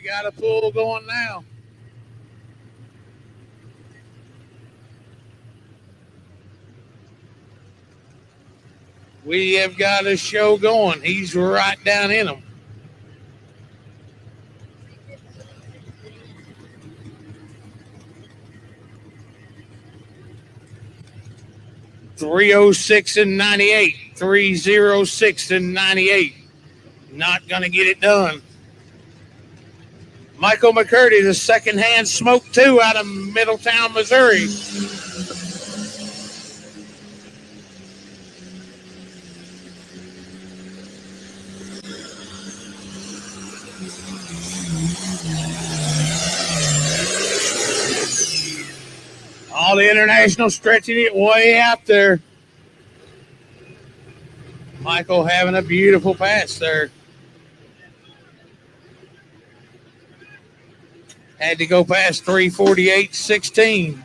got a pull going now. We have got a show going. He's right down in them. .306 and 98. 306 and 98. Not going to get it done. Michael McCurdy, the second-hand Smoke 2 out of Middletown, Missouri. All the international stretching it way out there. Michael having a beautiful pass there. Had to go past 348.16.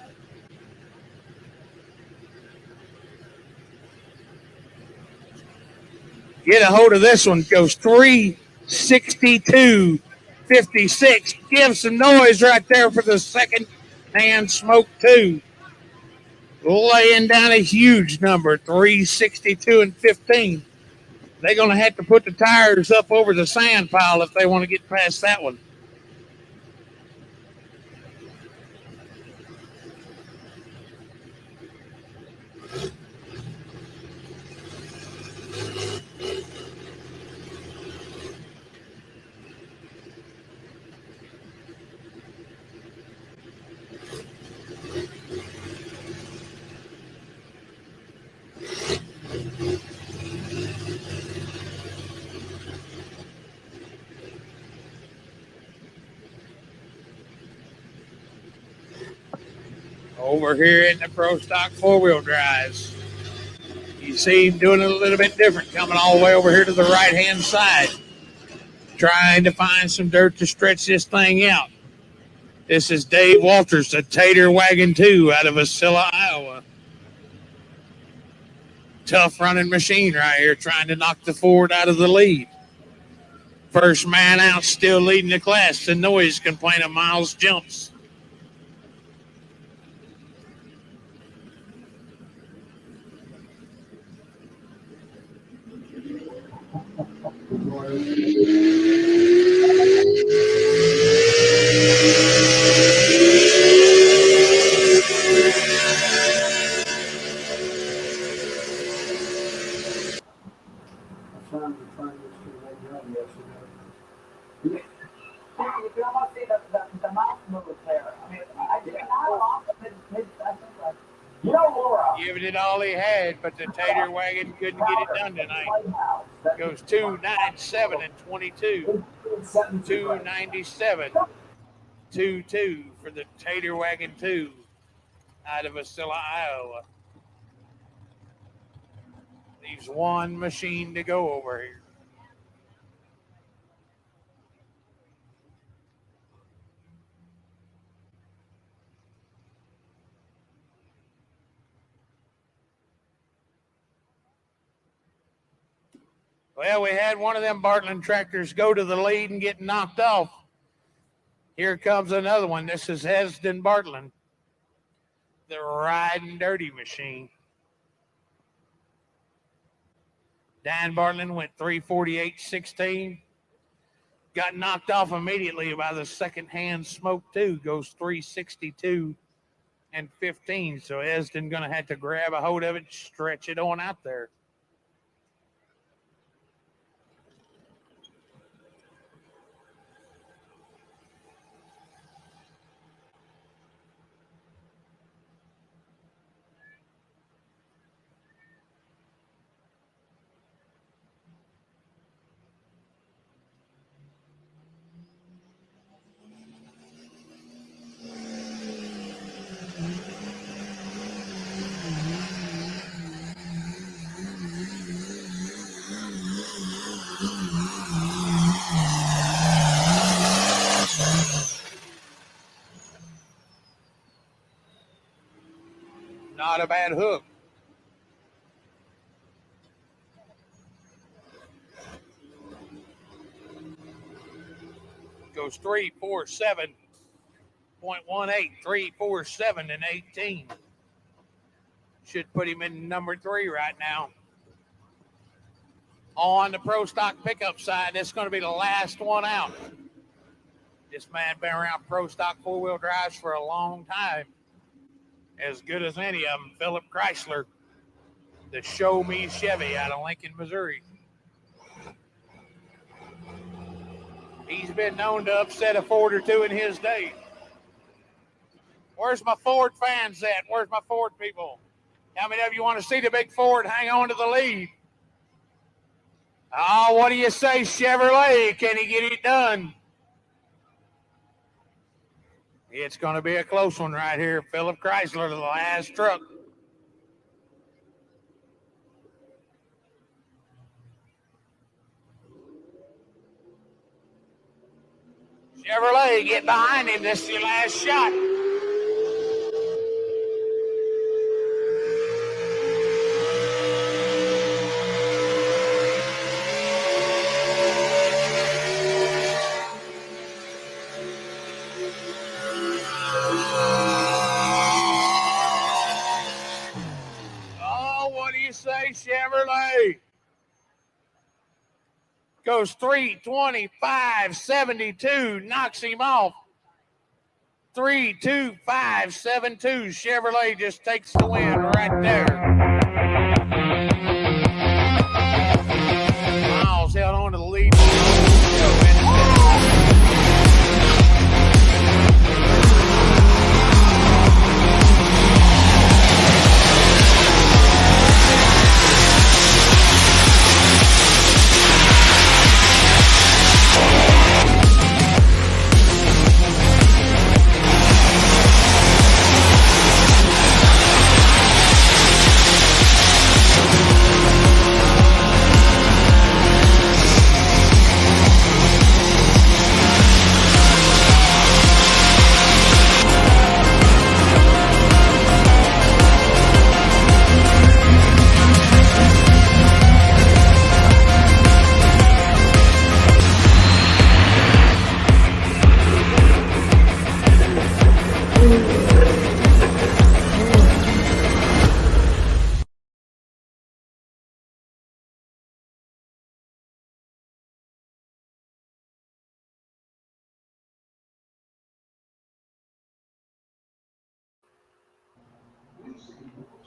Get a hold of this one. Goes 362.56. Give some noise right there for the second hand Smoke 2. Laying down a huge number, 362 and 15. They're going to have to put the tires up over the sand pile if they want to get past that one. Over here in the Pro Stock four-wheel drives, you see him doing it a little bit different, coming all the way over here to the right-hand side, trying to find some dirt to stretch this thing out. This is Dave Walters, the Tater Wagon 2 out of Wasilla, Iowa. Tough running machine right here, trying to knock the Ford out of the lead. First man out, still leading the class. The noise complaint of Miles jumps. You can almost see the mouth move there. I mean, I did not off of it. I think like, you know, Laura. Giving it all he had, but the Tater Wagon couldn't get it done tonight. Goes 297 and 22. 297. 2-2 for the Tater Wagon 2 out of Wasilla, Iowa. Leaves one machine to go over here. Well, we had one of them Bartland tractors go to the lead and get knocked off. Here comes another one. This is Hesden Bartland, the riding dirty machine. Dan Bartland went 348.16. Got knocked off immediately by the second-hand Smoke 2. Goes 362 and 15. So Hesden going to have to grab a hold of it, stretch it on out there. Not a bad hook. Goes 347.18, 347 and 18. Should put him in number 3 right now. On the pro stock pickup side, that's going to be the last one out. This man been around pro stock 4-wheel drives for a long time. As good as any of them, Philip Chrysler, the Show Me Chevy out of Lincoln, Missouri. He's been known to upset a Ford or two in his day. Where's my Ford fans at? Where's my Ford people? How many of you want to see the big Ford hang on to the lead? Oh, what do you say, Chevrolet? Can he get it done? It's going to be a close one right here. Philip Chrysler, the last truck. Chevrolet, get behind him. This is your last shot. Oh, what do you say, Chevrolet? Goes 325.72, knocks him off. 325.72. Chevrolet just takes the win right there. Miles held on to the lead.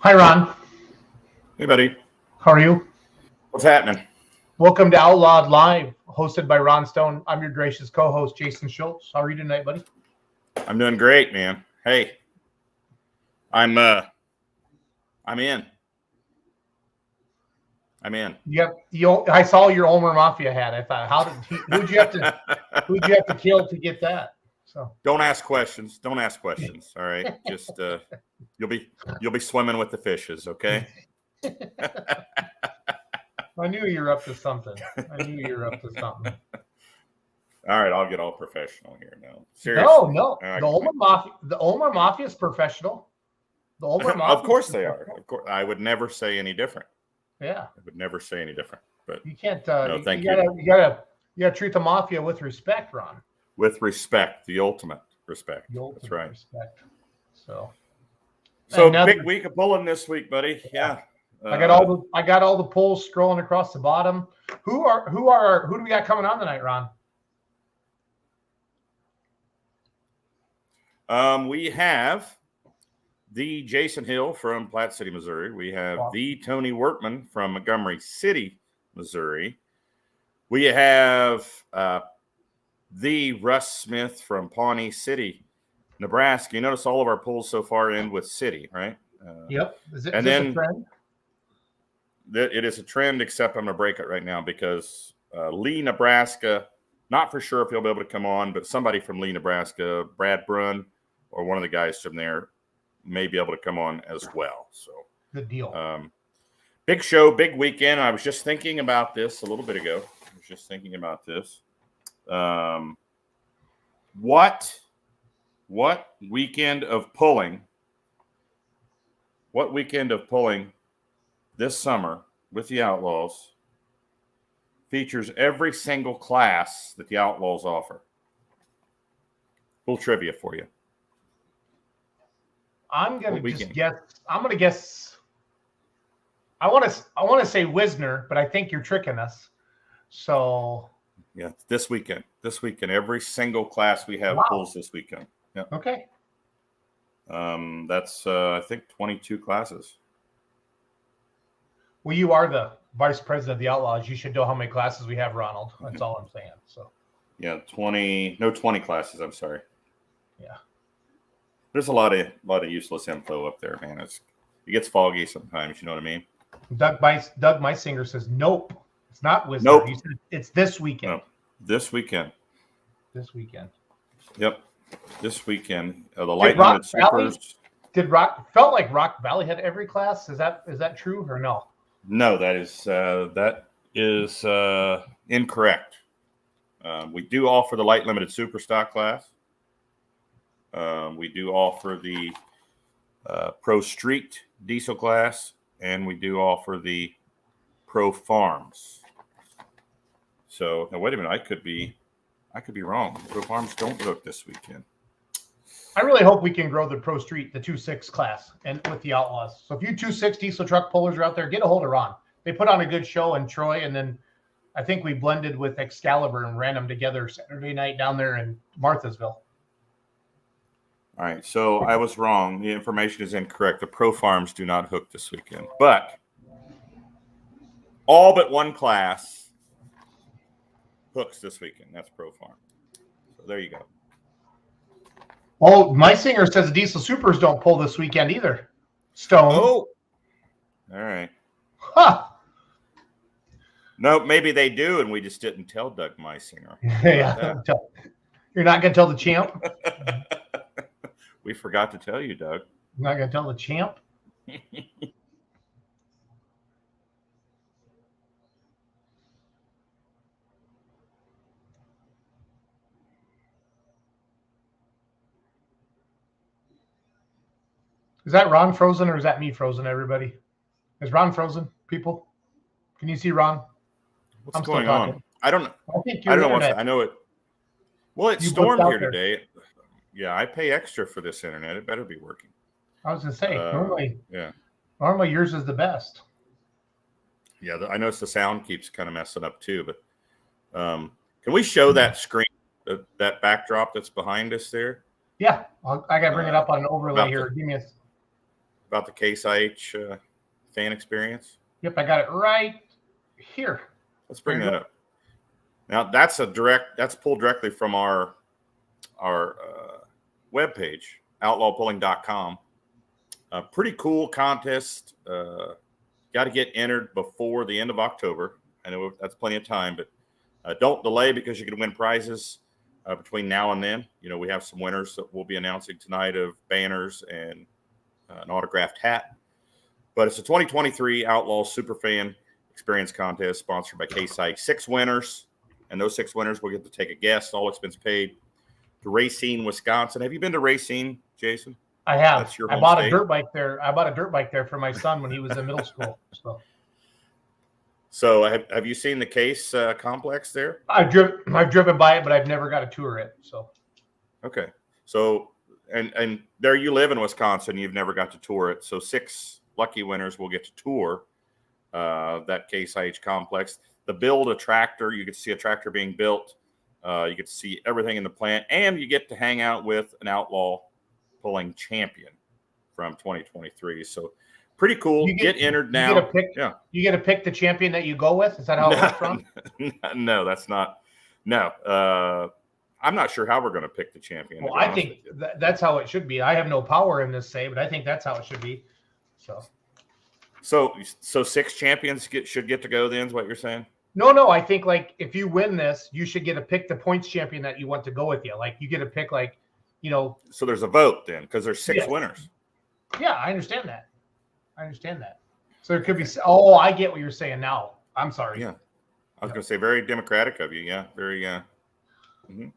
Hi, Ron. Hey, buddy. How are you? What's happening? Welcome to Outlawed Live, hosted by Ron Stone. I'm your gracious co-host, Jason Schultz. How are you tonight, buddy? I'm doing great, man. Hey, I'm in. I saw your Omer Mafia hat. I thought, who'd you have to kill to get that? So Don't ask questions. All right, just you'll be swimming with the fishes, okay? I knew you were up to something. All right, I'll get all professional here now. Seriously. No. The Omer Mafia is professional. The Omer Mafia. Of course they are. Of course, I would never say any different. Yeah. I would never say any different. But you can't. No, thank you. You gotta treat the mafia with respect, Ron. With respect, the ultimate respect. That's right. Respect. So big week of pulling this week, buddy. Yeah. I got all the polls scrolling across the bottom. Who do we got coming on tonight, Ron? We have the Jason Hill from Platte City, Missouri. We have the Tony Wortman from Montgomery City, Missouri. We have the Russ Smith from Pawnee City, Nebraska. You notice all of our polls so far end with city, right? Yep. Is this a trend? It is a trend, except I'm going to break it right now because Lee, Nebraska, not for sure if he'll be able to come on, but somebody from Lee, Nebraska, Brad Brunn, or one of the guys from there may be able to come on as well. So good deal. Big show, big weekend. I was just thinking about this a little bit ago. What weekend of pulling this summer with the Outlaws features every single class that the Outlaws offer? little trivia for you. I'm gonna just guess. I'm gonna guess. I want to say Wisner, but I think you're tricking us. So yeah, this weekend. This weekend, every single class we have pulls this weekend. Yeah. Okay. That's I think 22 classes. Well, you are the vice president of the Outlaws. You should know how many classes we have, Ronald. That's all I'm saying. So. Yeah, 20 classes. I'm sorry. Yeah. There's a lot of useless info up there, man. It gets foggy sometimes. You know what I mean? Doug Meisinger says nope. It's not Wisner. Nope. He said it's this weekend. No, this weekend. This weekend. Yep. This weekend. The light limited supers. Felt like Rock Valley had every class? Is that true or no? No, that is incorrect. We do offer the light limited super stock class. We do offer the Pro Street diesel class, and we do offer the Pro Farms. So now wait a minute, I could be wrong. Pro Farms don't look this weekend. I really hope we can grow the Pro Street, the 2.6 class, and with the Outlaws. So if you 2.6 diesel truck pullers are out there, get a hold of Ron. They put on a good show in Troy, and then I think we blended with Excalibur and ran them together Saturday night down there in Marthasville. All right, so I was wrong. The information is incorrect. The Pro Farms do not hook this weekend, but all but one class hooks this weekend. That's Pro Farm. So there you go. Oh, Meisinger says the diesel supers don't pull this weekend either. Stone. Oh, all right. Huh. No, maybe they do, and we just didn't tell Doug Meisinger. Yeah. You're not going to tell the champ? We forgot to tell you, Doug. You're not going to tell the champ? Is that Ron frozen or is that me frozen, everybody? Is Ron frozen, people? Can you see Ron? What's going on? I don't know. I don't know. I know it. Well, it stormed here today. Yeah, I pay extra for this internet. It better be working. I was going to say, normally yours is the best. Yeah, I notice the sound keeps kind of messing up too. But can we show that screen, that backdrop that's behind us there? Yeah, I got to bring it up on an overlay here. Give me about the Case IH fan experience. Yep, I got it right here. Let's bring that up. Now that's pulled directly from our webpage, outlawpulling.com. A pretty cool contest. Got to get entered before the end of October. I know that's plenty of time, but don't delay because you can win prizes between now and then. You know, we have some winners that we'll be announcing tonight of banners and an autographed hat. But it's a 2023 Outlaw Superfan Experience Contest sponsored by Case IH. 6 winners, and those 6 winners will get to take a guest, all expense paid, to Racine, Wisconsin. Have you been to Racine, Jason? I have. That's your I bought a dirt bike there. I bought a dirt bike there for my son when he was in middle school. So have you seen the Case complex there? I've driven by it, but I've never got to tour it. So okay. So and there you live in Wisconsin, you've never got to tour it. So 6 lucky winners will get to tour that Case IH complex. The build a tractor, you get to see a tractor being built. You get to see everything in the plant, and you get to hang out with an outlaw pulling champion from 2023. So pretty cool. Get entered now. You get to pick the champion that you go with. Is that how it works, Ron? No, that's not. No. I'm not sure how we're going to pick the champion. Well, I think that's how it should be. I have no power in this say, but I think that's how it should be. So 6 champions should get to go then, is what you're saying? No. I think like if you win this, you should get to pick the points champion that you want to go with you. Like you get to pick So there's a vote then because there's 6 winners. Yeah, I understand that. So there could be. Oh, I get what you're saying now. I'm sorry. Yeah, I was going to say very democratic of you. Yeah, very. Mm-hmm.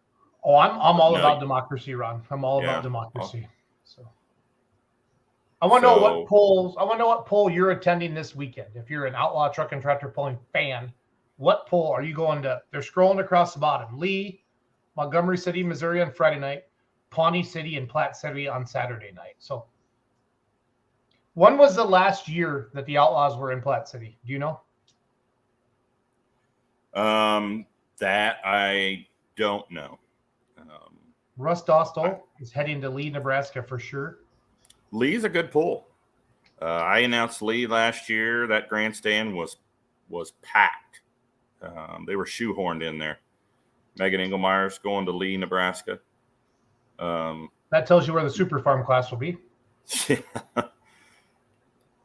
Oh, I'm all about democracy, Ron. I'm all about democracy. So I want to know what polls. I want to know what poll you're attending this weekend. If you're an Outlaw Truck and Tractor Pulling fan, what poll are you going to? They're scrolling across the bottom. Lee, Montgomery City, Missouri on Friday night. Pawnee City and Platte City on Saturday night. So when was the last year that the Outlaws were in Platte City? Do you know? That I don't know. Russ Dostal is heading to Lee, Nebraska for sure. Lee's a good pull. I announced Lee last year. That grandstand was packed. They were shoehorned in there. Megan Engelmeyer's going to Lee, Nebraska. That tells you where the Super Farm class will be.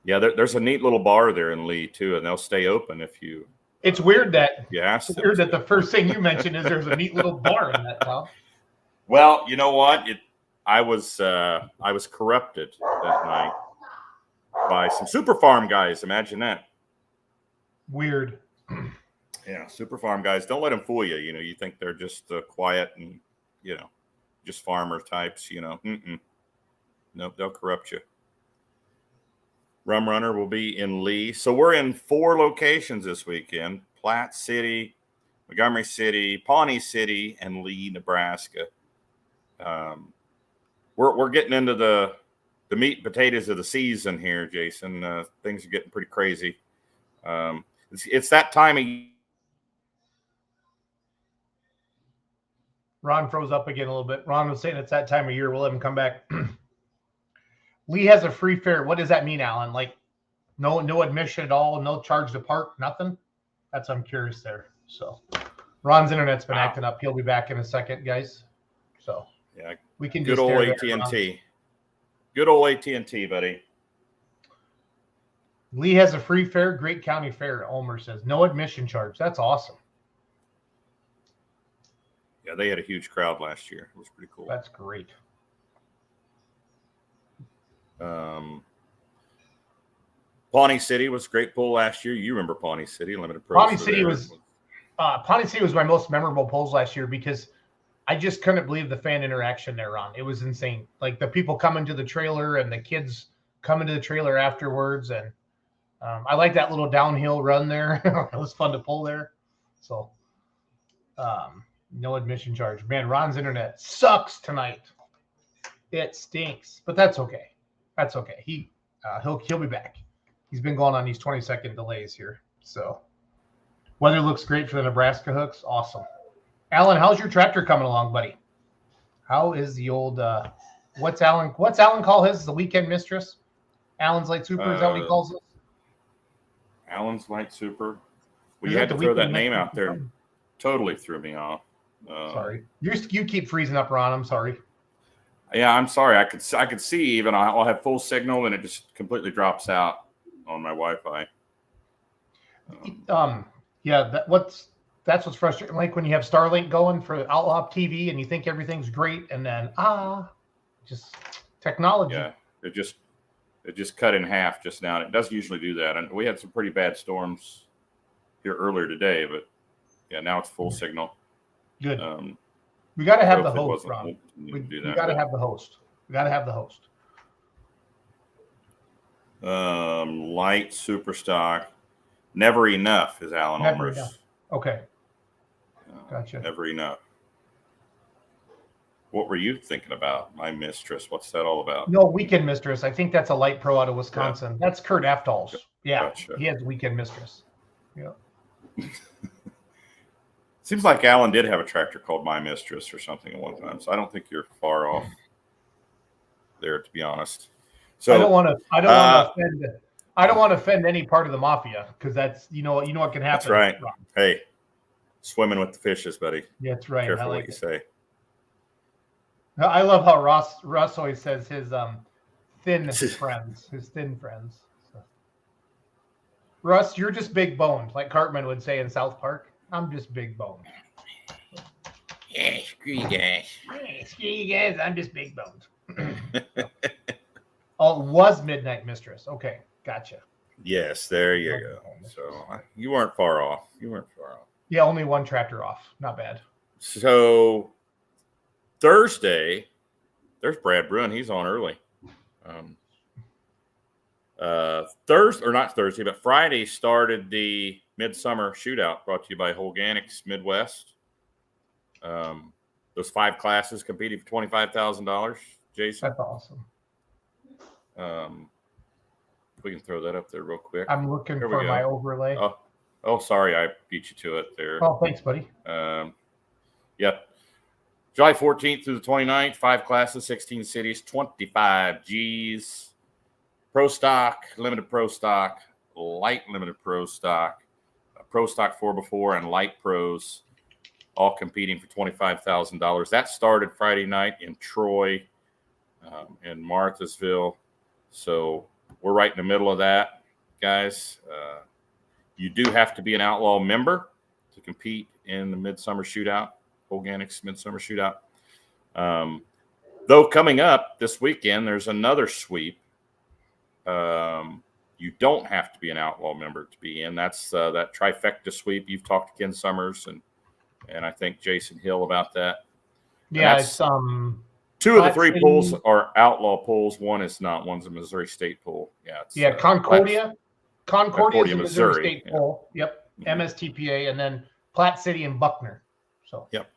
Yeah, there's a neat little bar there in Lee too, and they'll stay open if you. It's weird that the first thing you mentioned is there's a neat little bar in that town. Well, you know what? I was corrupted that night by some Super Farm guys. Imagine that. Weird. Yeah, Super Farm guys. Don't let them fool you. You know, you think they're just quiet and just farmer types. Nope, they'll corrupt you. Rum Runner will be in Lee. So we're in 4 locations this weekend: Platte City, Montgomery City, Pawnee City, and Lee, Nebraska. We're getting into the meat and potatoes of the season here, Jason. Things are getting pretty crazy. It's that time of year. Ron froze up again a little bit. Ron was saying it's that time of year. We'll let him come back. Lee has a free fare. What does that mean, Alan? Like no admission at all, no charge to park, nothing? I'm curious there. So Ron's internet's been acting up. He'll be back in a second, guys. So yeah, we can good old AT&T. Good old AT&T, buddy. Lee has a free fare. Great County Fair, Ulmer says. No admission charge. That's awesome. Yeah, they had a huge crowd last year. It was pretty cool. That's great. Pawnee City was a great pull last year. You remember Pawnee City, limited pro. Pawnee City was my most memorable pulls last year because I just couldn't believe the fan interaction there, Ron. It was insane. Like the people coming to the trailer and the kids coming to the trailer afterwards. And I like that little downhill run there. It was fun to pull there. So no admission charge. Man, Ron's internet sucks tonight. It stinks, but that's okay. That's okay. He'll be back. He's been going on these 20-second delays here. So weather looks great for the Nebraska hooks. Awesome. Alan, how's your tractor coming along, buddy? How is the old what's Alan call his? The weekend mistress? Alan's Light Super, is that what he calls it? Alan's Light Super. Well, you had to throw that name out there. Totally threw me off. Sorry. You keep freezing up, Ron. I'm sorry. Yeah, I'm sorry. I could see even I'll have full signal and it just completely drops out on my Wi-Fi. Yeah, that's what's frustrating. Like when you have Starlink going for Outlawed TV and you think everything's great, and then just technology. Yeah, it just cut in half just now. It doesn't usually do that, and we had some pretty bad storms here earlier today. But yeah, now it's full signal. Good. We got to have the host, Ron. We got to have the host. We got to have the host. Light super stock. Never enough is Alan Ulmer's. Okay. Gotcha. Never enough. What were you thinking about? My Mistress. What's that all about? No, Weekend Mistress. I think that's a light pro out of Wisconsin. Yeah. That's Kurt Aftal's. Yeah. Gotcha. He has Weekend Mistress. Yeah. Seems like Alan did have a tractor called My Mistress or something at one time. So I don't think you're far off there, to be honest. So I don't want to offend any part of the mafia because that's you know what can happen. That's right. Hey, swimming with the fishes, buddy. Yeah, that's right. Careful like what you say. I love how Russ always says his thin friends, So. Russ, you're just big boned, like Cartman would say in South Park. I'm just big boned. Yeah, screw you guys. Yeah, screw you guys. I'm just big boned. Oh, it was Midnight Mistress. Okay, gotcha. Yes, there you go. So you weren't far off. Yeah, only one tractor off. Not bad. So Thursday, there's Brad Bruin. He's on early. Friday started the Mid-Summer Shootout brought to you by Holganix Midwest. those 5 classes competing for $25,000, Jason. That's awesome. We can throw that up there real quick. I'm looking for my overlay. Oh, sorry, I beat you to it there. Oh, thanks, buddy. Yep. July 14th through the 29th, 5 classes, 16 cities, 25 Gs. Pro stock, limited pro stock, light limited pro stock, pro stock 4x4, and light pros, all competing for $25,000. That started Friday night in Troy and Marthasville. So we're right in the middle of that, guys. You do have to be an Outlaw member to compete in the Mid-Summer Shootout, Holganix Mid-Summer Shootout. Though coming up this weekend, there's another sweep. You don't have to be an Outlaw member to be in. That's that trifecta sweep. You've talked to Ken Summers and I think Jason Hill about that. Yeah, it's 2 of the 3 pools are Outlaw pools. One is not. One's a Missouri State pool. Yeah, Concordia. Concordia is a Missouri State yeah. pool. Yep, MSTPA, and then Platte City and Buckner. So yep.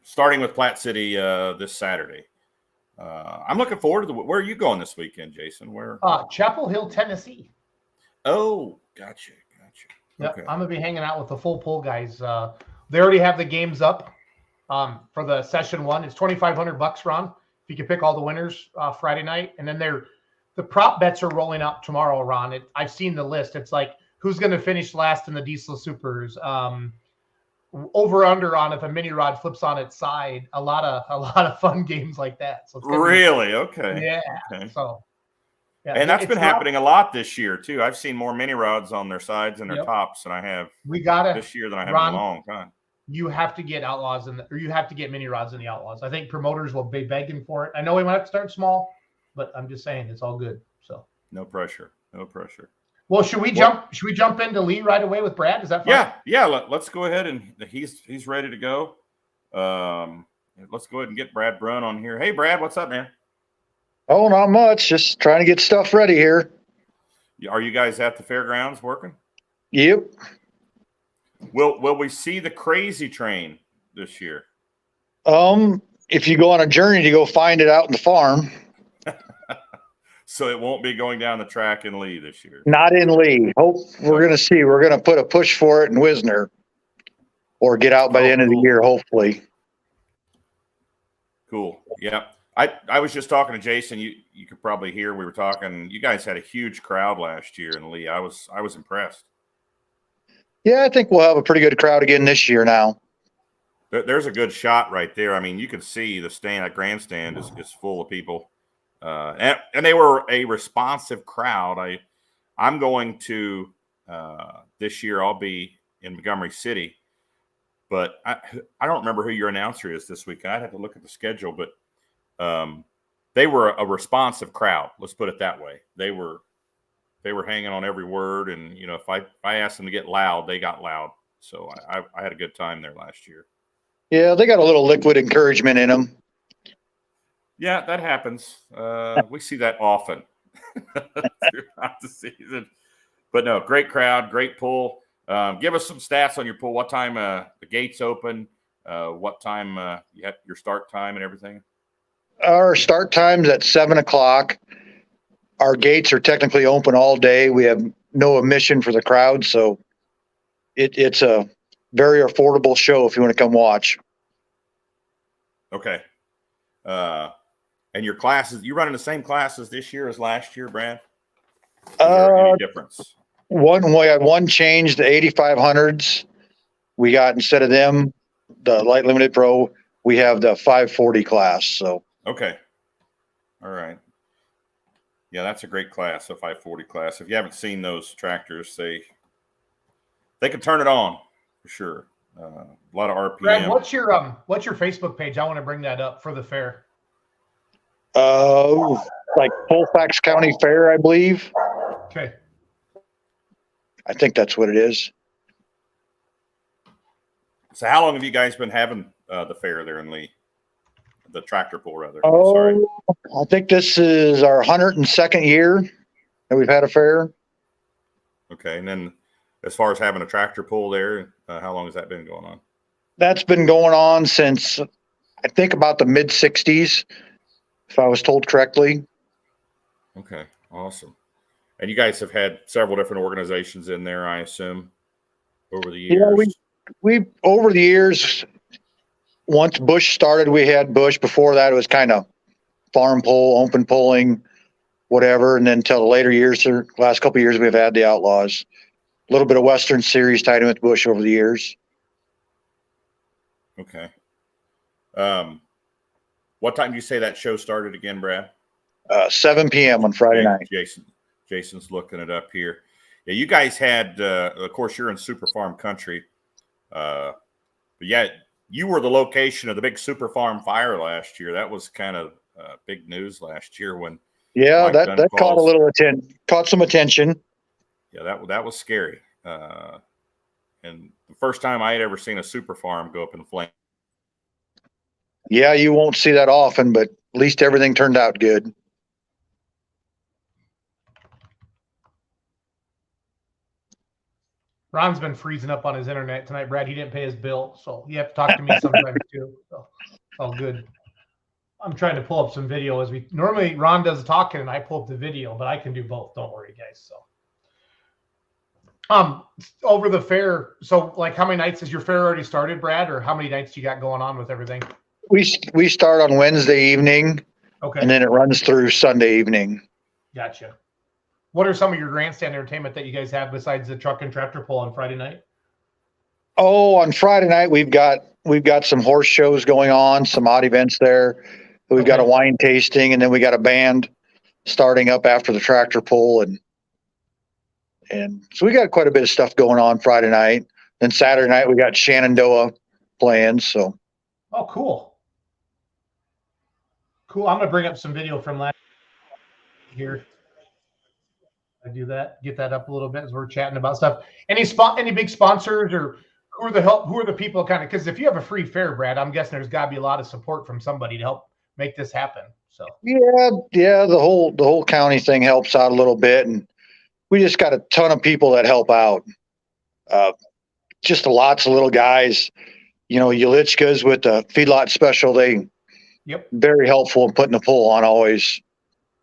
Starting with Platte City this Saturday. I'm looking forward to where are you going this weekend, Jason? Where? Chapel Hill, Tennessee. Oh, gotcha. Yep, Okay. I'm gonna be hanging out with the full pool guys. They already have the games up for the session 1. It's $2,500, Ron. If you can pick all the winners Friday night, and then the prop bets are rolling up tomorrow, Ron. I've seen the list. It's like who's going to finish last in the Diesel Supers. Over under on if a mini rod flips on its side. A lot of fun games like that. So it's really okay. Yeah. Okay. So. Yeah, and that's been happening a lot this year too. I've seen more mini rods on their sides and their tops than I have this year than I have in a long time. You have to get Outlaws or you have to get mini rods in the Outlaws. I think promoters will be begging for it. I know we might have to start small, but I'm just saying it's all good. So no pressure. Well, should we jump into Lee right away with Brad? Is that fine? Yeah. Let's go ahead and he's ready to go. Let's go ahead and get Brad Brunn on here. Hey, Brad, what's up, man? Oh, not much. Just trying to get stuff ready here. Are you guys at the fairgrounds working? Yep. Will we see the crazy train this year? If you go on a journey to go find it out in the farm. So it won't be going down the track in Lee this year. Not in Lee. We're going to see. We're going to put a push for it in Wisner, or get out by the end of the year, hopefully. Cool. Yeah. I was just talking to Jason. You could probably hear we were talking. You guys had a huge crowd last year in Lee. I was impressed. Yeah, I think we'll have a pretty good crowd again this year now. There's a good shot right there. I mean, you can see the grandstand is full of people. And they were a responsive crowd. I'm going to this year. I'll be in Montgomery City, but I don't remember who your announcer is this week. I'd have to look at the schedule, but they were a responsive crowd. Let's put it that way. They were hanging on every word, and if I asked them to get loud, they got loud. So I had a good time there last year. Yeah, they got a little liquid encouragement in them. Yeah, that happens. We see that often throughout the season. But no, great crowd, great pool. Give us some stats on your pool. What time the gates open? What time you have your start time and everything? Our start time's at 7:00. Our gates are technically open all day. We have no admission for the crowd, so it's a very affordable show if you want to come watch. Okay. And your classes, you running the same classes this year as last year, Brad? Is there any difference? We had one change, the 8500s. We got, instead of them, the light limited pro, we have the 540 class. So okay. All right. Yeah, that's a great class, a 540 class. If you haven't seen those tractors, they can turn it on for sure. A lot of RPM. Brad, what's your Facebook page? I want to bring that up for the fair. Like Colfax County Fair, I believe. Okay. I think that's what it is. So how long have you guys been having the fair there in Lee? The tractor pull, rather. Sorry. I think this is our 102nd year that we've had a fair. Okay. And then as far as having a tractor pull there, how long has that been going on? That's been going on since I think about the mid 60s, if I was told correctly. Okay, awesome. And you guys have had several different organizations in there, I assume, over the years. Yeah, we over the years, once Bush started, we had Bush. Before that, it was kind of farm pole, open polling, whatever. And then until the later years, the last couple of years, we've had the Outlaws. A little bit of Western Series tied in with Bush over the years. Okay. What time do you say that show started again, Brad? 7 p.m. on Friday night. Jason's looking it up here. Yeah, you guys had, of course, you're in Super Farm country. But yeah, you were the location of the big Super Farm fire last year. That was kind of big news last year when. Yeah, that caught a little attention. Caught some attention. Yeah, that was scary. And the first time I had ever seen a Super Farm go up in flames. Yeah, you won't see that often, but at least everything turned out good. Ron's been freezing up on his internet tonight, Brad. He didn't pay his bill, so you have to talk to me sometimes too. So, all good. I'm trying to pull up some video as we normally Ron does the talking and I pull up the video, but I can do both. Don't worry, guys. So, over the fair. So, like, how many nights has your fair already started, Brad, or how many nights you got going on with everything? We start on Wednesday evening, Okay, and then it runs through Sunday evening. Gotcha. What are some of your grandstand entertainment that you guys have besides the truck and tractor pull on Friday night? Oh, on Friday night we've got some horse shows going on, some odd events there. We've got a wine tasting, and then we got a band starting up after the tractor pull, and so we got quite a bit of stuff going on Friday night. Then Saturday night we got Shenandoah playing. So, oh, cool. I'm gonna bring up some video from last here. I do that, get that up a little bit as we're chatting about stuff. Any big sponsors, or who are the people kind of, because if you have a free fair, Brad, I'm guessing there's got to be a lot of support from somebody to help make this happen. So yeah, the whole county thing helps out a little bit, and we just got a ton of people that help out. Just lots of little guys, Ulichkas with the feedlot special. Very helpful in putting the pull on always.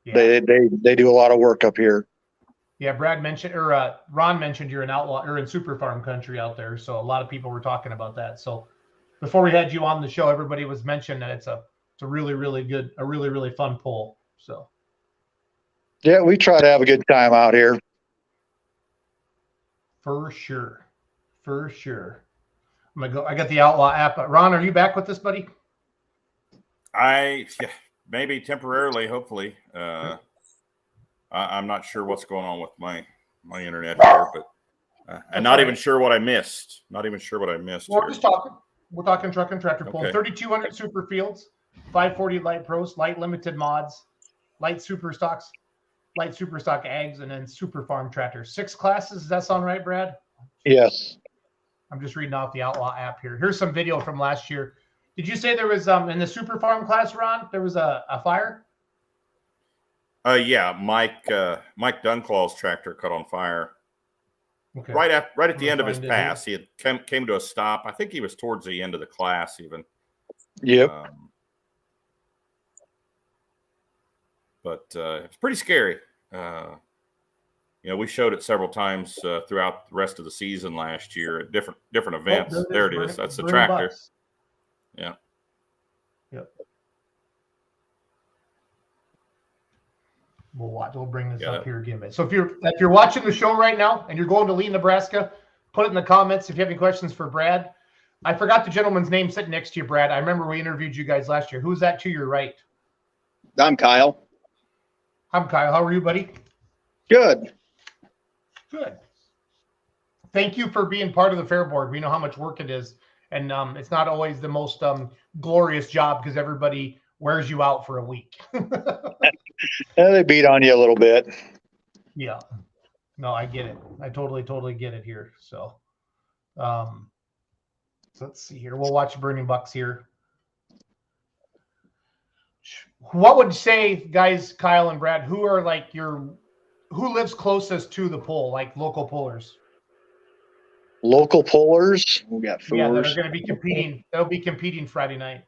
Yeah. They do a lot of work up here. Yeah, Brad mentioned, or Ron mentioned, you're in Outlaw or in Super Farm country out there, so a lot of people were talking about that. So before we had you on the show, everybody was mentioning that it's a really, really good, a really, really fun pull. So yeah, we try to have a good time out here. For sure. I'm gonna go. I got the Outlaw app. Ron, are you back with us, buddy? Maybe temporarily, hopefully. I'm not sure what's going on with my internet here, but I'm not even sure what I missed. We're just talking. We're talking truck and tractor pull. 3,200 super fields, 540 light pros, light limited mods, light super stocks, light super stock ags, and then super farm tractors. 6 classes. Does that sound right, Brad? Yes. I'm just reading off the Outlaw app here. Here's some video from last year. Did you say there was in the super farm class, Ron, there was a fire? Yeah, Mike Dunclaw's tractor caught on fire. Okay. Right at the end of his pass, he had came to a stop. I think he was towards the end of the class even. Yep. But it's pretty scary. We showed it several times throughout the rest of the season last year at different events. There it is. That's the tractor. Bucks. Yeah. Yep. We'll bring this up here again. So if you're watching the show right now and you're going to Lee, Nebraska, put it in the comments if you have any questions for Brad. I forgot the gentleman's name sitting next to you, Brad. I remember we interviewed you guys last year. Who's that to your right? I'm Kyle. How are you, buddy? Good. Thank you for being part of the fair board. We know how much work it is, and it's not always the most glorious job because everybody wears you out for a week. Yeah, they beat on you a little bit. Yeah. No, I get it. I totally get it here. So, so let's see here. We'll watch Burning Bucks here. What would you say, guys, Kyle and Brad, who are like who lives closest to the pole, like local pullers? Local pullers? We got Fours. Yeah, that are going to be competing. They'll be competing Friday night.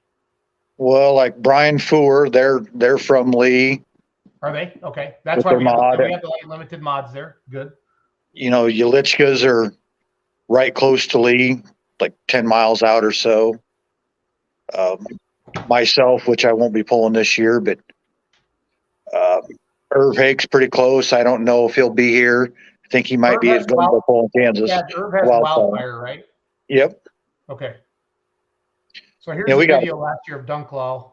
Well, like Brian Four, they're from Lee. Are they? Okay. That's With why their we mod. have the light limited mods there. Good. You know, Yelichkas are right close to Lee, like 10 miles out or so. Myself, which I won't be pulling this year, but Irv Hake's pretty close. I don't know if he'll be here. I think he might Irv be has at Glendale pulling Kansas. Yeah, Irv has Wildfire, right? Yep. Okay. So here's Yeah, a we got- video last year of Dunklaw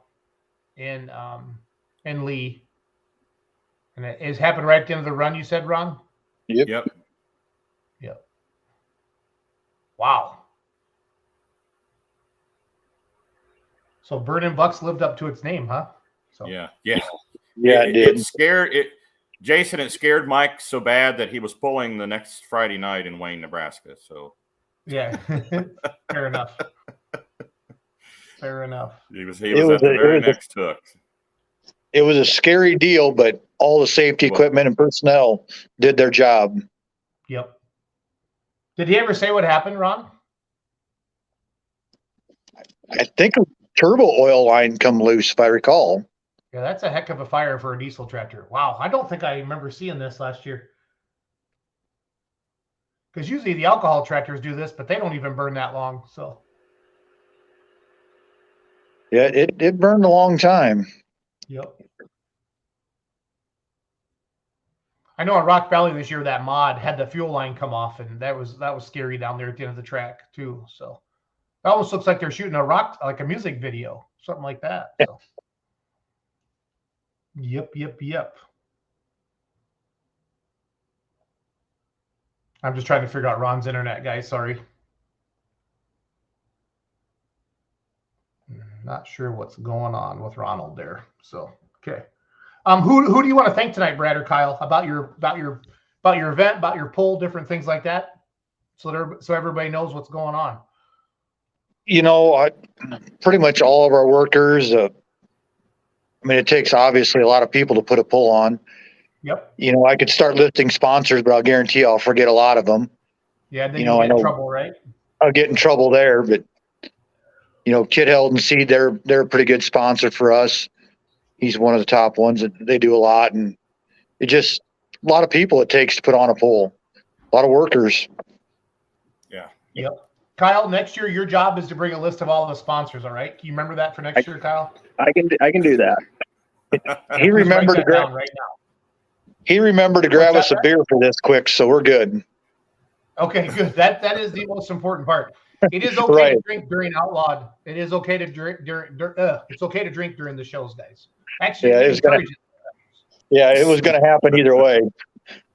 and Lee. And it has happened right at the end of the run, you said, Ron? Yep. Yep. Wow. So Burning Bucks lived up to its name, huh? So Yeah. it did. It scared it. Jason, it scared Mike so bad that he was pulling the next Friday night in Wayne, Nebraska. So yeah. Fair enough. Fair enough. he was at the very next hook. It was a scary deal, but all the safety equipment and personnel did their job. Yep. Did he ever say what happened, Ron? I think a turbo oil line come loose, if I recall. Yeah, that's a heck of a fire for a diesel tractor. Wow. I don't think I remember seeing this last year. Because usually the alcohol tractors do this, but they don't even burn that long. So Yeah, it burned a long time. yep. I know in Rock Valley this year that mod had the fuel line come off, and that was scary down there at the end of the track too. So it almost looks like they're shooting like a music video, something like that. So. Yep. I'm just trying to figure out Ron's internet, guys. Sorry. Not sure what's going on with Ronald there. So okay. Who do you want to thank tonight, Brad or Kyle, about your event, about your poll, different things like that, so everybody knows what's going on. You know, pretty much all of our workers. I mean, it takes obviously a lot of people to put a pull on. Yep. You know, I could start listing sponsors, but I'll guarantee I'll forget a lot of them. Yeah, then you'll get in trouble, right? I'll get in trouble there, but you know, Kid Held and Seed, they're a pretty good sponsor for us. He's one of the top ones that they do a lot, and it just a lot of people it takes to put on a poll. A lot of workers. Yeah. Yep. Kyle, next year your job is to bring a list of all the sponsors. All right, can you remember that for next year, Kyle? I can do that. He remembered to grab right now. He remembered to grab us a beer for this quick, so we're good. Okay, good. That is the most important part. It is okay to drink during Outlawed. It is okay to drink it's okay to drink during the shows, guys. Actually, yeah, it was gonna happen either way.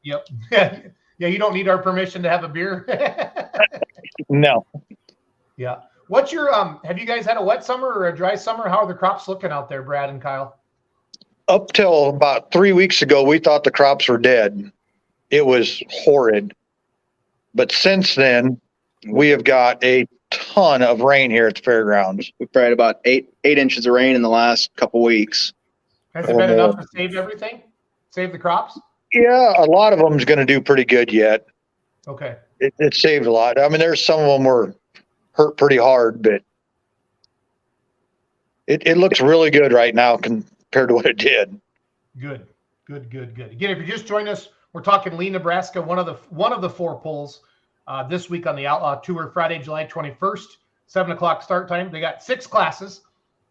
Yep. Yeah, you don't need our permission to have a beer. No. Yeah. What's your have you guys had a wet summer or a dry summer? How are the crops looking out there, Brad and Kyle? Up till about 3 weeks ago, we thought the crops were dead. It was horrid. But since then, we have got a ton of rain here at the fairgrounds. We've probably had about eight inches of rain in the last couple weeks. Has it been enough to save everything? Save the crops? Yeah, a lot of them is going to do pretty good yet. Okay. It saved a lot. I mean, there's some of them were hurt pretty hard, but it looks really good right now compared to what it did. Good. Again, if you're just joining us, we're talking Lee, Nebraska, one of the 4 polls this week on the Outlaw Tour, Friday, July 21st, 7:00 start time. They got 6 classes,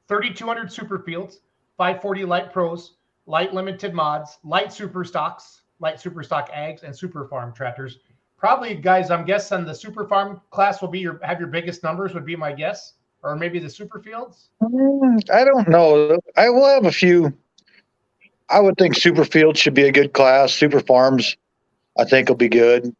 3,200 super fields, 540 light pros, light limited mods, light super stocks, light super stock ags, and super farm tractors. Probably, guys, I'm guessing the super farm class will have your biggest numbers, would be my guess, or maybe the super fields. I don't know. I will have a few. I would think super fields should be a good class. Super farms, I think, will be good.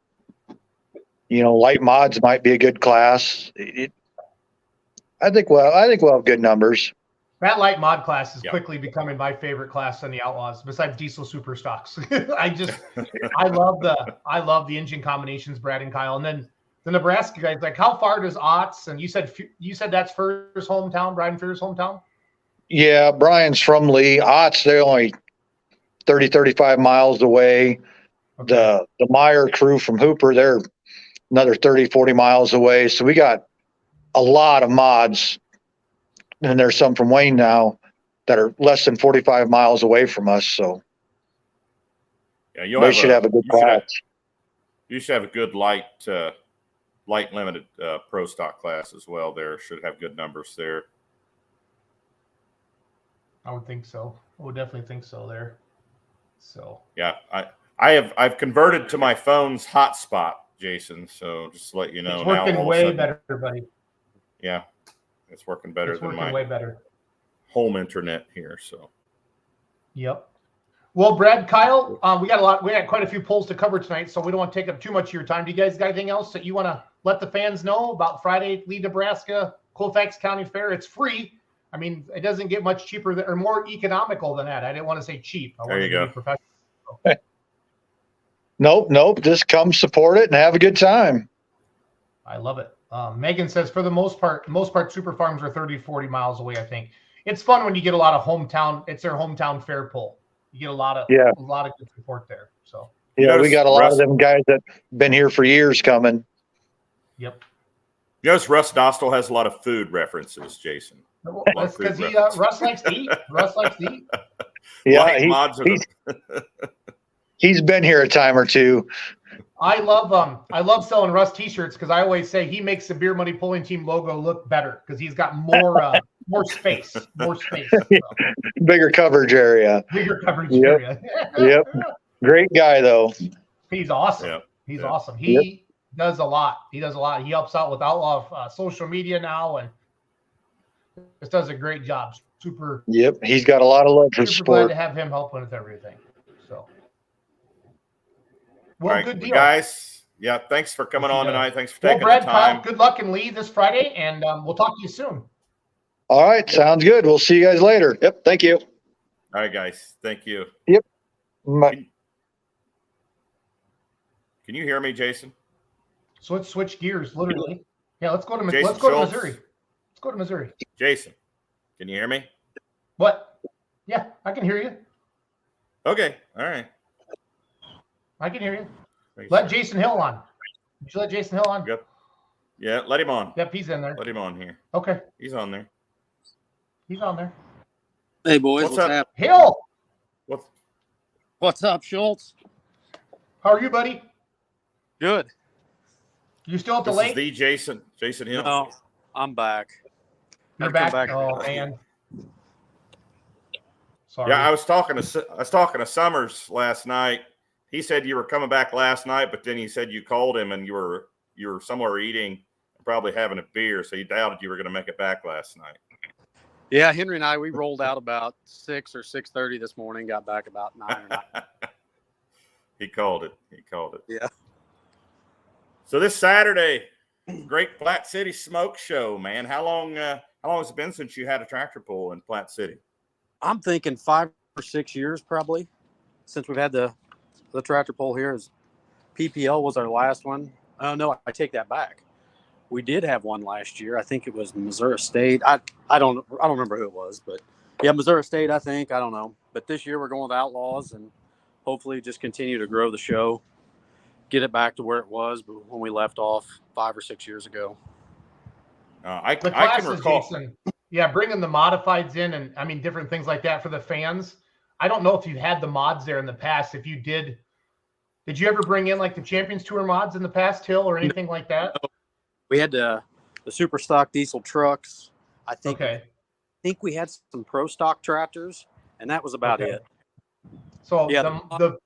You know, light mods might be a good class. I think we'll have good numbers. That light mod class is quickly becoming my favorite class in the Outlaws, besides diesel super stocks. I love the engine combinations, Brad and Kyle. And then the Nebraska guys, like, how far does Otts? And you said that's Furr's hometown, Brian Furr's hometown. Yeah, Brian's from Lee. Otts, they're only 35 miles away. Okay. The Meyer crew from Hooper, they're another 40 miles away. So we got a lot of mods and there's some from Wayne now that are less than 45 miles away from us. So Yeah, they should have a good class. You should have a good light limited pro stock class as well. There should have good numbers there. I would think so. I would definitely think so there. So yeah, I've converted to my phone's hotspot, Jason. So just to let you know, it's working now way better, buddy. Yeah, it's working better it's than working my way better home internet here. So. Yep. Well, Brad, Kyle, we got quite a few polls to cover tonight, so we don't want to take up too much of your time. Do you guys got anything else that you want to let the fans know about Friday, Lee, Nebraska, Colfax County Fair? It's free. I mean, it doesn't get much cheaper or more economical than that. I didn't want to say cheap. I there you go. Be professional. Nope. Just come support it and have a good time. I love it. Megan says, for the most part, super farms are 30, 40 miles away, I think. It's fun when you get a lot of hometown. It's their hometown fair poll. You get a lot of good support there. So yeah, we got a lot of them guys that been here for years coming. Yep. You notice Russ Dostal has a lot of food references, Jason. That's because Russ likes to eat. Russ likes to eat. Yeah, he's been here a time or two. I love selling Russ t-shirts because I always say he makes the Beer Money Pulling Team logo look better because he's got more space. So. Bigger coverage area. Area. Yep. Great guy though. He's awesome. Yep. He's awesome. He does a lot. He helps out with Outlaw social media now and just does a great job. Super. Yep. He's got a lot of love for sport. Glad to have him helping with everything. So. Well, right, good deal, guys. Yeah, thanks for coming on tonight. Thanks for taking Brad, the time. Kyle, good luck in Lee this Friday, and we'll talk to you soon. All right, sounds good. We'll see you guys later. Yep, thank you. All right, guys. Thank you. Yep. Bye. Can you hear me, Jason? So let's switch gears, literally. Yeah, let's go to Missouri. Let's go to Missouri. Jason, can you hear me? What? Yeah, I can hear you. Okay. All right. I can hear you. Let Jason Hill on. Did you let Jason Hill on? Yep. Yeah, let him on. Yep, he's in there. Let him on here. Okay. He's on there. He's on there. Hey, boys. What's up? Hill! What's up, Schultz? How are you, buddy? Good. You still at the This lake? is the Jason Hill. No, I'm back. You're back? Oh, man. Sorry. Yeah, I was talking to Summers last night. He said you were coming back last night, but then he said you called him and you were somewhere eating and probably having a beer, so he doubted you were going to make it back last night. Yeah, Henry and I, we rolled out about 6 or 6:30 this morning, got back about 9 or 9. He called it. Yeah. So this Saturday, great Platte City Smoke Show, man. How long has it been since you had a tractor pull in Platte City? I'm thinking 5 or 6 years probably since we've had the tractor pull here. Is PPL was our last one. Oh no, I take that back. We did have one last year. I think it was Missouri State. I don't remember who it was, but yeah, Missouri State, I think. I don't know. But this year we're going with Outlaws and hopefully just continue to grow the show, get it back to where it was when we left off 5 or 6 years ago. I can recall. Jason, yeah, bringing the modifieds in and I mean different things like that for the fans. I don't know if you've had the mods there in the past. If you did you ever bring in like the Champions Tour mods in the past, Hill, or anything like that? We had the super stock diesel trucks. I think we had some pro stock tractors, and that was about it. So yeah, the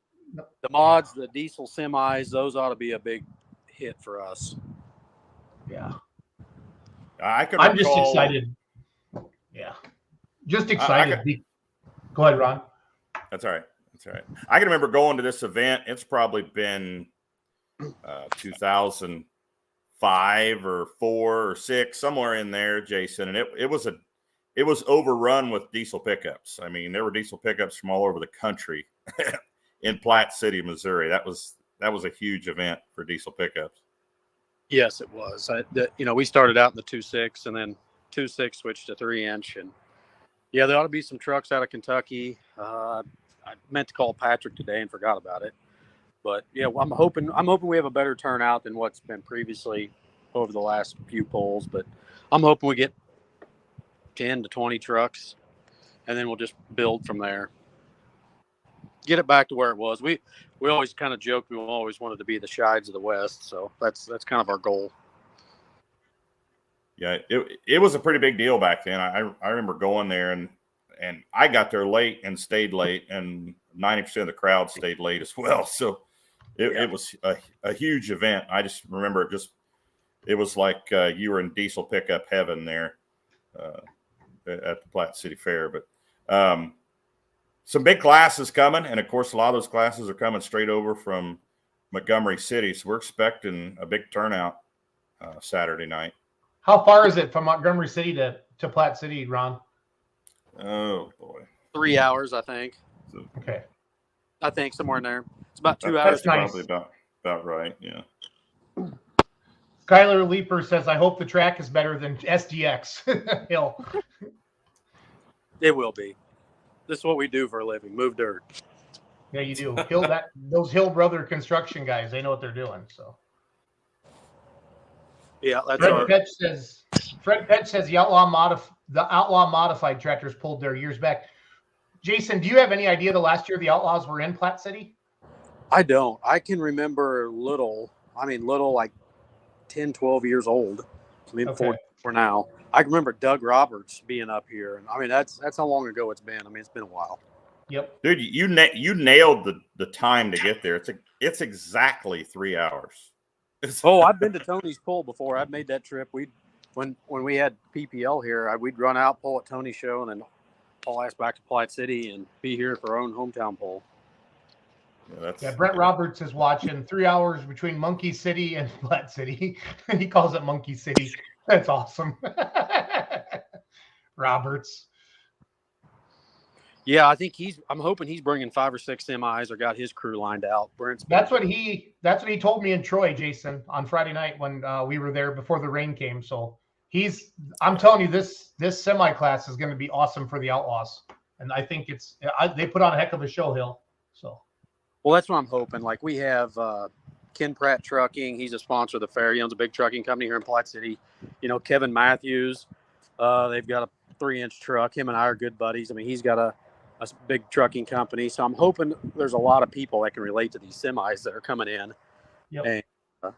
mods, the diesel semis, those ought to be a big hit for us. Yeah, I'm just excited. Yeah, just excited. Go ahead, Ron. That's all right. I can remember going to this event. It's probably been 2005 or 4 or 6, somewhere in there, Jason. And it was overrun with diesel pickups. I mean, there were diesel pickups from all over the country in Platte City, Missouri. That was a huge event for diesel pickups. Yes, it was. We started out in the 2.6 and then 2.6 switched to 3-inch, and yeah, there ought to be some trucks out of Kentucky. I meant to call Patrick today and forgot about it, but yeah, I'm hoping we have a better turnout than what's been previously over the last few polls. But I'm hoping we get 10 to 20 trucks, and then we'll just build from there. Get it back to where it was. We always kind of joked we always wanted to be the Shides of the West, so that's kind of our goal. Yeah, it was a pretty big deal back then. I remember going there, and I got there late and stayed late, and 90% of the crowd stayed late as well. So it was a huge event. I just remember it was like you were in diesel pickup heaven there at the Platte City Fair. But some big classes coming, and of course, a lot of those classes are coming straight over from Montgomery City. So we're expecting a big turnout Saturday night. How far is it from Montgomery City to Platte City, Ron? Oh boy, 3 hours, I think. So, Okay. I think somewhere in there. It's about 2 That's hours. nice. Probably about right. Yeah. Skylar Leeper says, I hope the track is better than SDX Hill. It will be. This is what we do for a living, move dirt. Yeah, you do. Those Hill Brother construction guys, they know what they're doing. So Yeah, that's Fred Petch says the Outlaw modified tractors pulled their years back. Jason, do you have any idea the last year the Outlaws were in Platte City? I don't. I can remember little like 10, 12 years old. I mean, Okay. for now. I can remember Doug Roberts being up here. And I mean, that's how long ago it's been. I mean, it's been a while. Yep. Dude, you nailed the time to get there. It's exactly 3 hours. Oh, I've been to Tony's Pull before. I've made that trip. When we had PPL here, we'd run out, pull at Tony's show, and then haul ass back to Platte City and be here for our own hometown pull. Yeah, Brent Roberts is watching 3 hours between Monkey City and Platte City. He calls it Monkey City. That's awesome. Roberts. Yeah, I think I'm hoping he's bringing 5 or 6 semis or got his crew lined out. That's what he told me in Troy, Jason, on Friday night when we were there before the rain came. So I'm telling you, this semi class is going to be awesome for the Outlaws. And I think they put on a heck of a show, Hill. So. Well, that's what I'm hoping. Like we have Ken Pratt Trucking. He's a sponsor of the fair. He owns a big trucking company here in Platte City. You know, Kevin Matthews. They've got a 3-inch truck. Him and I are good buddies. I mean, he's got a big trucking company. So I'm hoping there's a lot of people that can relate to these semis that are coming in. Yep. And,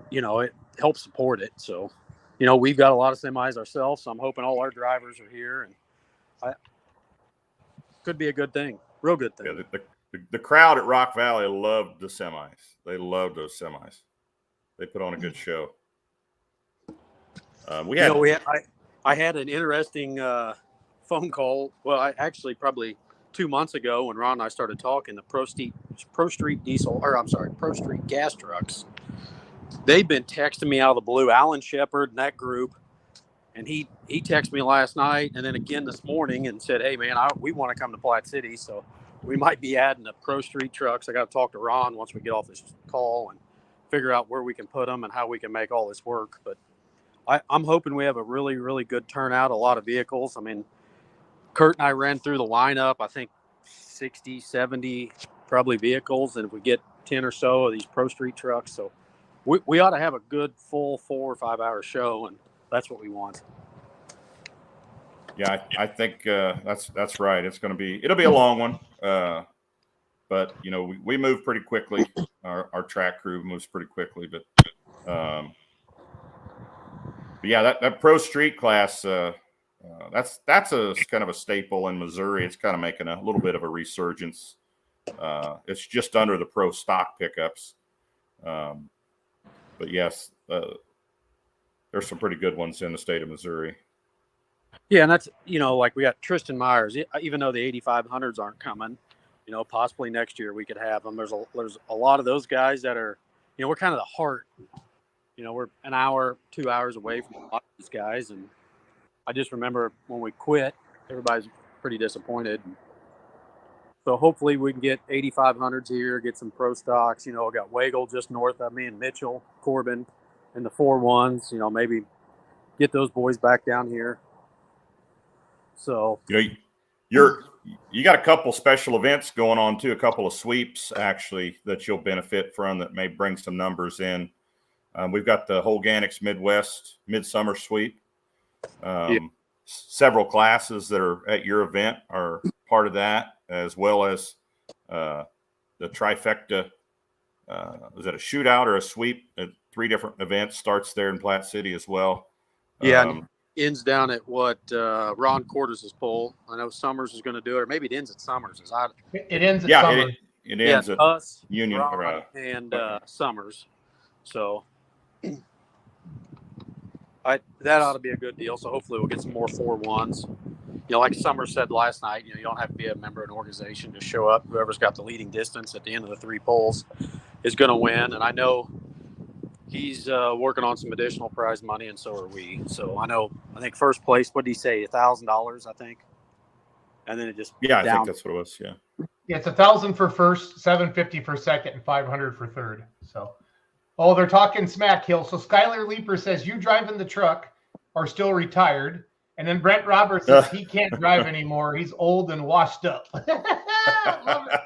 you know, it helps support it. So, you know, we've got a lot of semis ourselves. So I'm hoping all our drivers are here. And could be a good thing. Real good thing. Yeah, the crowd at Rock Valley loved the semis. They loved those semis. They put on a good show. I had an interesting phone call. Well, I actually probably 2 months ago when Ron and I started talking, the Pro Street gas trucks. They've been texting me out of the blue. Alan Shepard and that group, and he texted me last night and then again this morning and said, "Hey man, we want to come to Platte City, so we might be adding the Pro Street trucks. I got to talk to Ron once we get off this call and figure out where we can put them and how we can make all this work." But I'm hoping we have a really, really good turnout, a lot of vehicles. I mean, Kurt and I ran through the lineup, I think 60, 70 probably vehicles. And if we get 10 or so of these Pro Street trucks, so we ought to have a good full 4 or 5 hour show. And that's what we want. Yeah, I think that's right. It'll be a long one. But you know, we move pretty quickly. Our track crew moves pretty quickly, but yeah, that Pro Street class, that's a kind of a staple in Missouri. It's kind of making a little bit of a resurgence. It's just under the Pro Stock pickups, but yes, there's some pretty good ones in the state of Missouri. Yeah, and that's, you know, like we got Tristan Myers. Even though the 8500s aren't coming, you know, possibly next year we could have them. There's a lot of those guys that are, you know, we're kind of the heart. You know, we're an hour, 2 hours away from a lot of these guys. And I just remember when we quit, everybody's pretty disappointed. So hopefully we can get 8500s here, get some Pro Stocks. You know, I got Wagle just north of me and Mitchell, Corbin, and the 4-1s. You know, maybe get those boys back down here. So, you know, you got a couple special events going on too, a couple of sweeps actually that you'll benefit from that may bring some numbers in. We've got the Holganix Mid-Summer Sweep. several classes that are at your event are part of that, as well as the trifecta. Is it a shootout or a sweep? 3 different events starts there in Platte City as well. Yeah, and ends down at what Ron Cortez's pole. I know Summers is going to do it, or maybe it ends at Summers. It ends at Summers. It ends at us, Union Ron, and Summers. So that ought to be a good deal. So hopefully we'll get some more 4-1s. Like Summers said last night, you don't have to be a member of an organization to show up. Whoever's got the leading distance at the end of the 3 poles is going to win. And I know he's working on some additional prize money, and so are we. So I think first place, what did he say, $1,000, I think? And then it just I think that's what it was, yeah. Yeah, it's $1,000 for first, $750 for second, and $500 for third. So, they're talking smack, Hill. So Skylar Leeper says, you driving the truck are still retired. And then Brent Roberts says he can't drive anymore. He's old and washed up. Love it.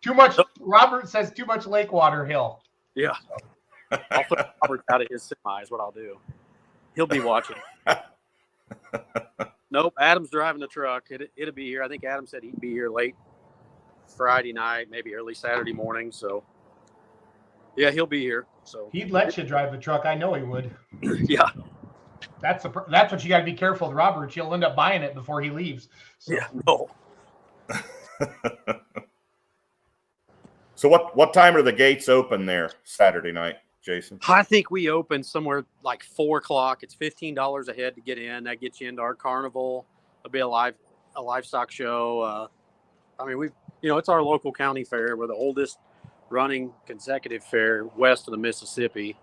Too much, Robert says, too much lake water, Hill. Yeah. I'll put Robert out of his semi is what I'll do. He'll be watching. Nope, Adam's driving the truck. It'll be here. I think Adam said he'd be here late Friday night, maybe early Saturday morning. So, yeah, he'll be here. So he'd let you drive the truck. I know he would. Yeah. That's what you got to be careful with Robert. You'll end up buying it before he leaves. So. Yeah, no. So what time are the gates open there Saturday night, Jason? I think we open somewhere like 4:00. It's $15 a head to get in. That gets you into our carnival. There'll be a livestock show. It's our local county fair. We're the oldest running consecutive fair west of the Mississippi.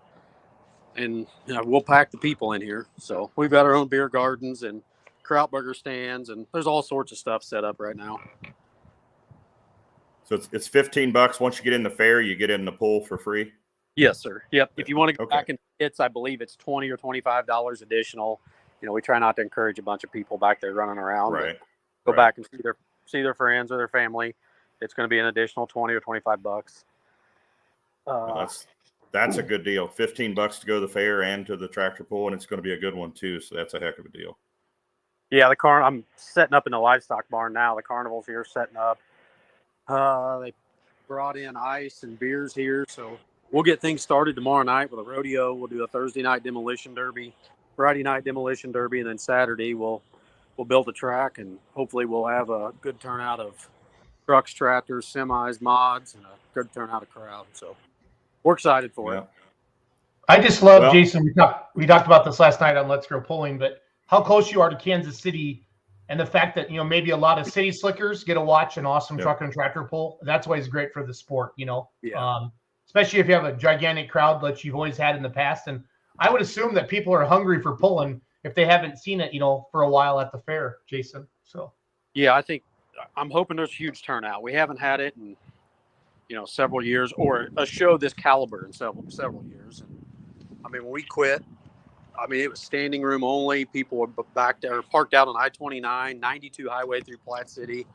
And we'll pack the people in here. So we've got our own beer gardens and kraut burger stands, and there's all sorts of stuff set up right now. So it's $15. Once you get in the fair, you get in the pool for free? Yes, sir. Yep. If you want to go back in hits, I believe it's $20 or $25 additional. We try not to encourage a bunch of people back there running around. Right. Go back and see their friends or their family. It's going to be an additional $20 or $25. That's a good deal. $15 to go to the fair and to the tractor pull, and it's going to be a good one too. So that's a heck of a deal. Yeah, I'm setting up in the livestock barn now. The carnival's here setting up. They brought in ice and beers here, so we'll get things started tomorrow night with a rodeo. We'll do a Thursday night demolition derby, Friday night demolition derby, and then Saturday we'll build a track, and hopefully we'll have a good turnout of trucks, tractors, semis, mods, and a good turnout of crowd. So we're excited for it. I just love, Jason, we talked about this last night on Let's Go Pulling, but how close you are to Kansas City and the fact that, maybe a lot of city slickers get to watch an awesome truck and tractor pull. That's always great for the sport, especially if you have a gigantic crowd like you've always had in the past. And I would assume that people are hungry for pulling if they haven't seen it, for a while at the fair, Jason. So, yeah, I'm hoping there's a huge turnout. We haven't had it in, several years, or a show this caliber in several years. And when we quit, it was standing room only. People were back there, parked out on I-29, 92 highway through Platte City.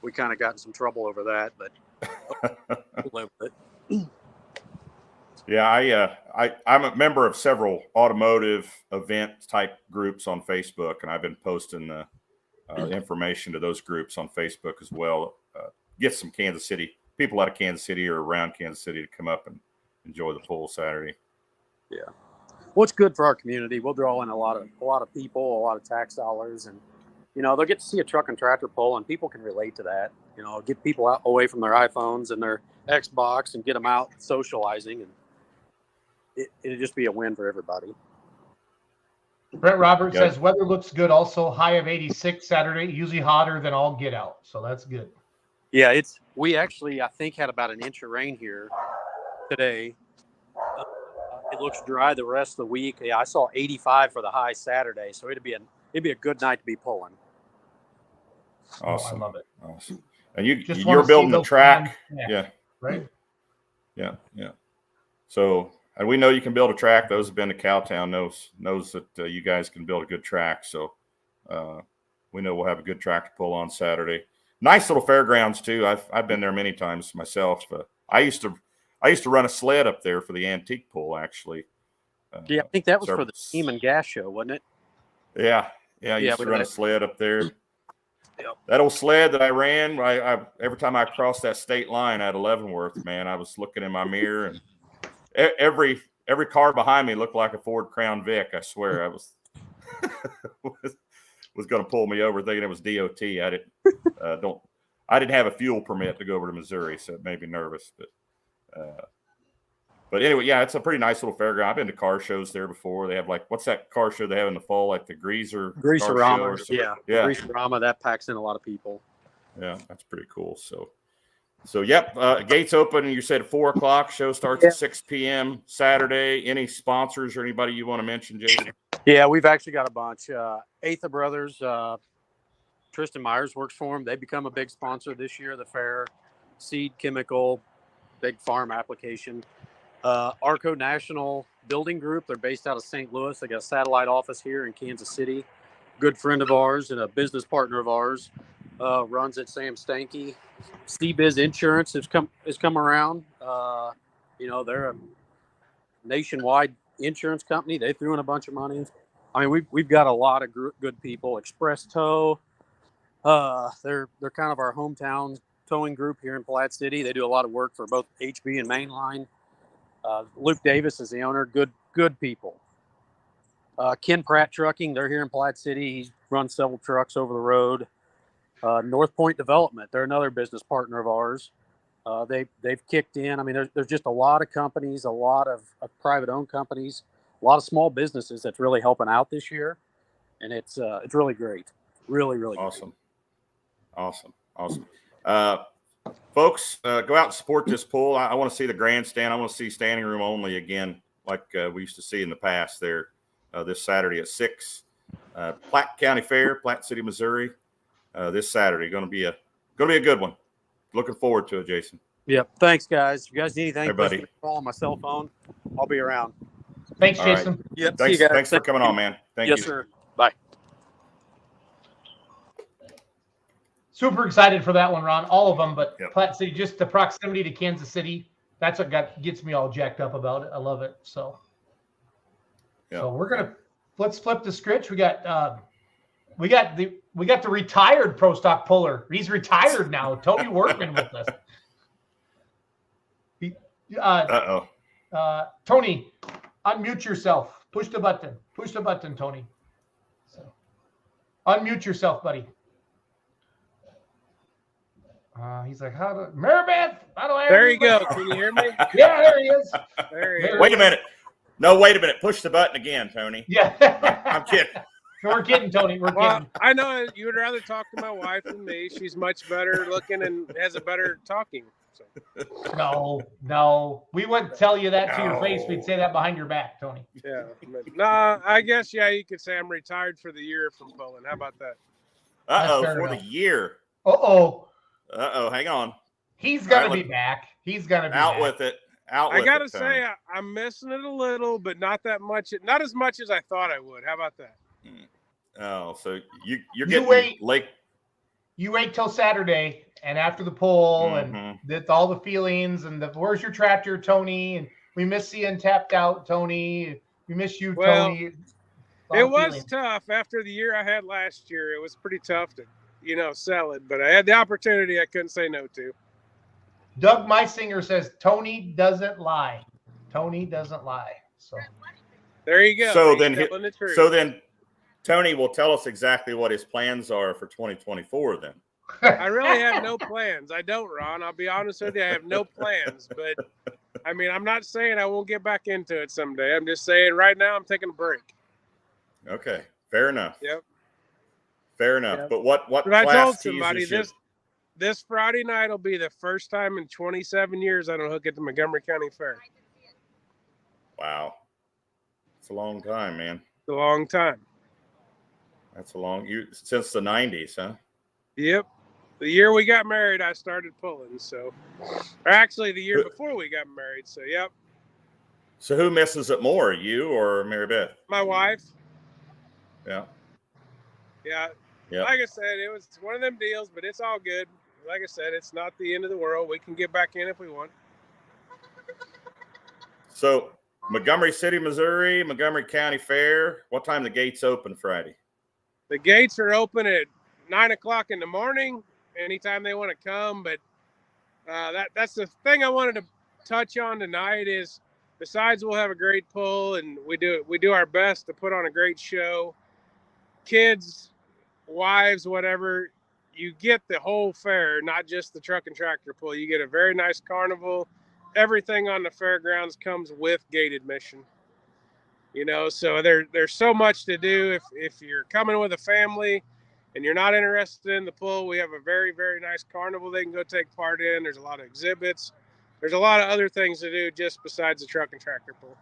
We kind of got in some trouble over that, but we'll live with it. Yeah, I'm a member of several automotive event type groups on Facebook, and I've been posting the information to those groups on Facebook as well. Get some Kansas City people out of Kansas City or around Kansas City to come up and enjoy the pool Saturday. Yeah. What's good for our community? We'll draw in a lot of people, a lot of tax dollars, and they'll get to see a truck and tractor pull, and people can relate to that. Get people out away from their iPhones and their Xbox and get them out socializing, and it'll just be a win for everybody. Brett Roberts says weather looks good. Also, high of 86 Saturday, usually hotter than all get out, so that's good. Yeah, we actually I think had about an inch of rain here today. It looks dry the rest of the week. Yeah, I saw 85 for the high Saturday, so it'd be a good night to be pulling. Awesome. I love it. Awesome. And you're building the track. Yeah. Right. Yeah. So, and we know you can build a track. Those have been to Cowtown knows that you guys can build a good track. So we know we'll have a good track to pull on Saturday. Nice little fairgrounds too. I've been there many times myself. I used to run a sled up there for the antique pull, actually. I think that was for the steam and gas show, wasn't it? Yeah. I used to run a sled up there. Yep. That old sled that I ran, I every time I crossed that state line at Leavenworth, man, I was looking in my mirror, and every car behind me looked like a Ford Crown Vic. I swear, I was was going to pull me over, thinking it was DOT. I didn't have a fuel permit to go over to Missouri, so it made me nervous. But anyway, yeah, it's a pretty nice little fairground. I've been to car shows there before. They have what's that car show they have in the fall, like the Greaserama. Yeah. Greaserama, that packs in a lot of people. Yeah, that's pretty cool. So yep, gates open. You said 4:00. Show starts at 6 p.m. Saturday. Any sponsors or anybody you want to mention, Jason? Yeah, we've actually got a bunch. Atha Brothers, Tristan Myers works for them. They become a big sponsor this year of the fair. Seed Chemical, big farm application. Arco National Building Group. They're based out of St. Louis. They got a satellite office here in Kansas City. Good friend of ours and a business partner of ours. Runs at Sam Stanky. CBiz Insurance has come around. They're a nationwide insurance company. They threw in a bunch of money. I mean, we've got a lot of good people. Express Tow. They're kind of our hometown towing group here in Platte City. They do a lot of work for both HB and Mainline. Luke Davis is the owner. Good people. Ken Pratt Trucking. They're here in Platte City. He runs several trucks over the road. North Point Development. They're another business partner of ours. They've kicked in. I mean, there's just a lot of companies, a lot of private owned companies, a lot of small businesses that's really helping out this year, and it's really great. Really awesome. Folks, go out and support this pool. I want to see the grandstand. I want to see standing room only again, like we used to see in the past there this Saturday at 6. Platte County Fair, Platte City, Missouri. This Saturday, going to be a good one. Looking forward to it, Jason. Yep. Thanks, guys. If you guys need anything, hey, buddy, call on my cell phone. I'll be around. Thanks, all Jason. Right. Yep. Thanks, see you guys. Thanks for coming on, man. Thank you. Yes, sir. Bye. Super excited for that one, Ron. All of them, but Yep. Platte City, just the proximity to Kansas City. That's what gets me all jacked up about it. I love it. So let's flip the script. We got the retired pro stock puller. He's retired now. Tony Wortman with us. Tony, unmute yourself. Push the button, Tony. So, unmute yourself, buddy. He's like, Maribeth? How do I? There you go. Can you hear me? Yeah, there he is. Wait a minute. No, wait a minute. Push the button again, Tony. Yeah. I'm kidding. We're kidding, Tony. We're kidding. I know you would rather talk to my wife than me. She's much better looking and has a better talking. So. No. We wouldn't tell you that to your face. We'd say that behind your back, Tony. Yeah. No, I guess, you could say I'm retired for the year from Poland. How about that? For the year. Hang on. He's going to be back. He's going to be out with it. I got to say, I'm missing it a little, but not that much. Not as much as I thought I would. How about that? Oh, so you're getting late. You wait till Saturday and after the poll and all the feelings and where's your tractor, Tony? And we miss seeing tapped out, Tony. We miss you, Tony. It was tough after the year I had last year. It was pretty tough to, sell it, but I had the opportunity I couldn't say no to. Doug Meisinger says Tony doesn't lie. Tony doesn't lie. So there you go. So then Tony will tell us exactly what his plans are for 2024 then. I really have no plans. I don't, Ron. I'll be honest with you. I have no plans, but I mean, I'm not saying I won't get back into it someday. I'm just saying right now I'm taking a break. Okay. Fair enough. Yep. Fair enough. Yep. But what but I told somebody this this Friday night will be the first time in 27 years I don't hook at the Montgomery County Fair. Wow. It's a long time, man. It's a long time. That's since the 90s, huh? Yep. The year we got married, I started pulling. So, or actually the year before we got married. So, yep. So who misses it more, you or Mary Beth? My wife. Yeah. Yeah. Yeah. Like I said, it was one of them deals, but it's all good. Like I said, it's not the end of the world. We can get back in if we want. So Montgomery City, Missouri, Montgomery County Fair. What time the gates open Friday? The gates are open at 9 o'clock in the morning, anytime they want to come. But that's the thing I wanted to touch on tonight is, besides we'll have a great pull and we do our best to put on a great show. Kids, wives, whatever, you get the whole fair, not just the truck and tractor pull. You get a very nice carnival. Everything on the fairgrounds comes with gate admission. So there's so much to do. If you're coming with a family and you're not interested in the pull, we have a very, very nice carnival they can go take part in. There's a lot of exhibits. There's a lot of other things to do just besides the truck and tractor pull.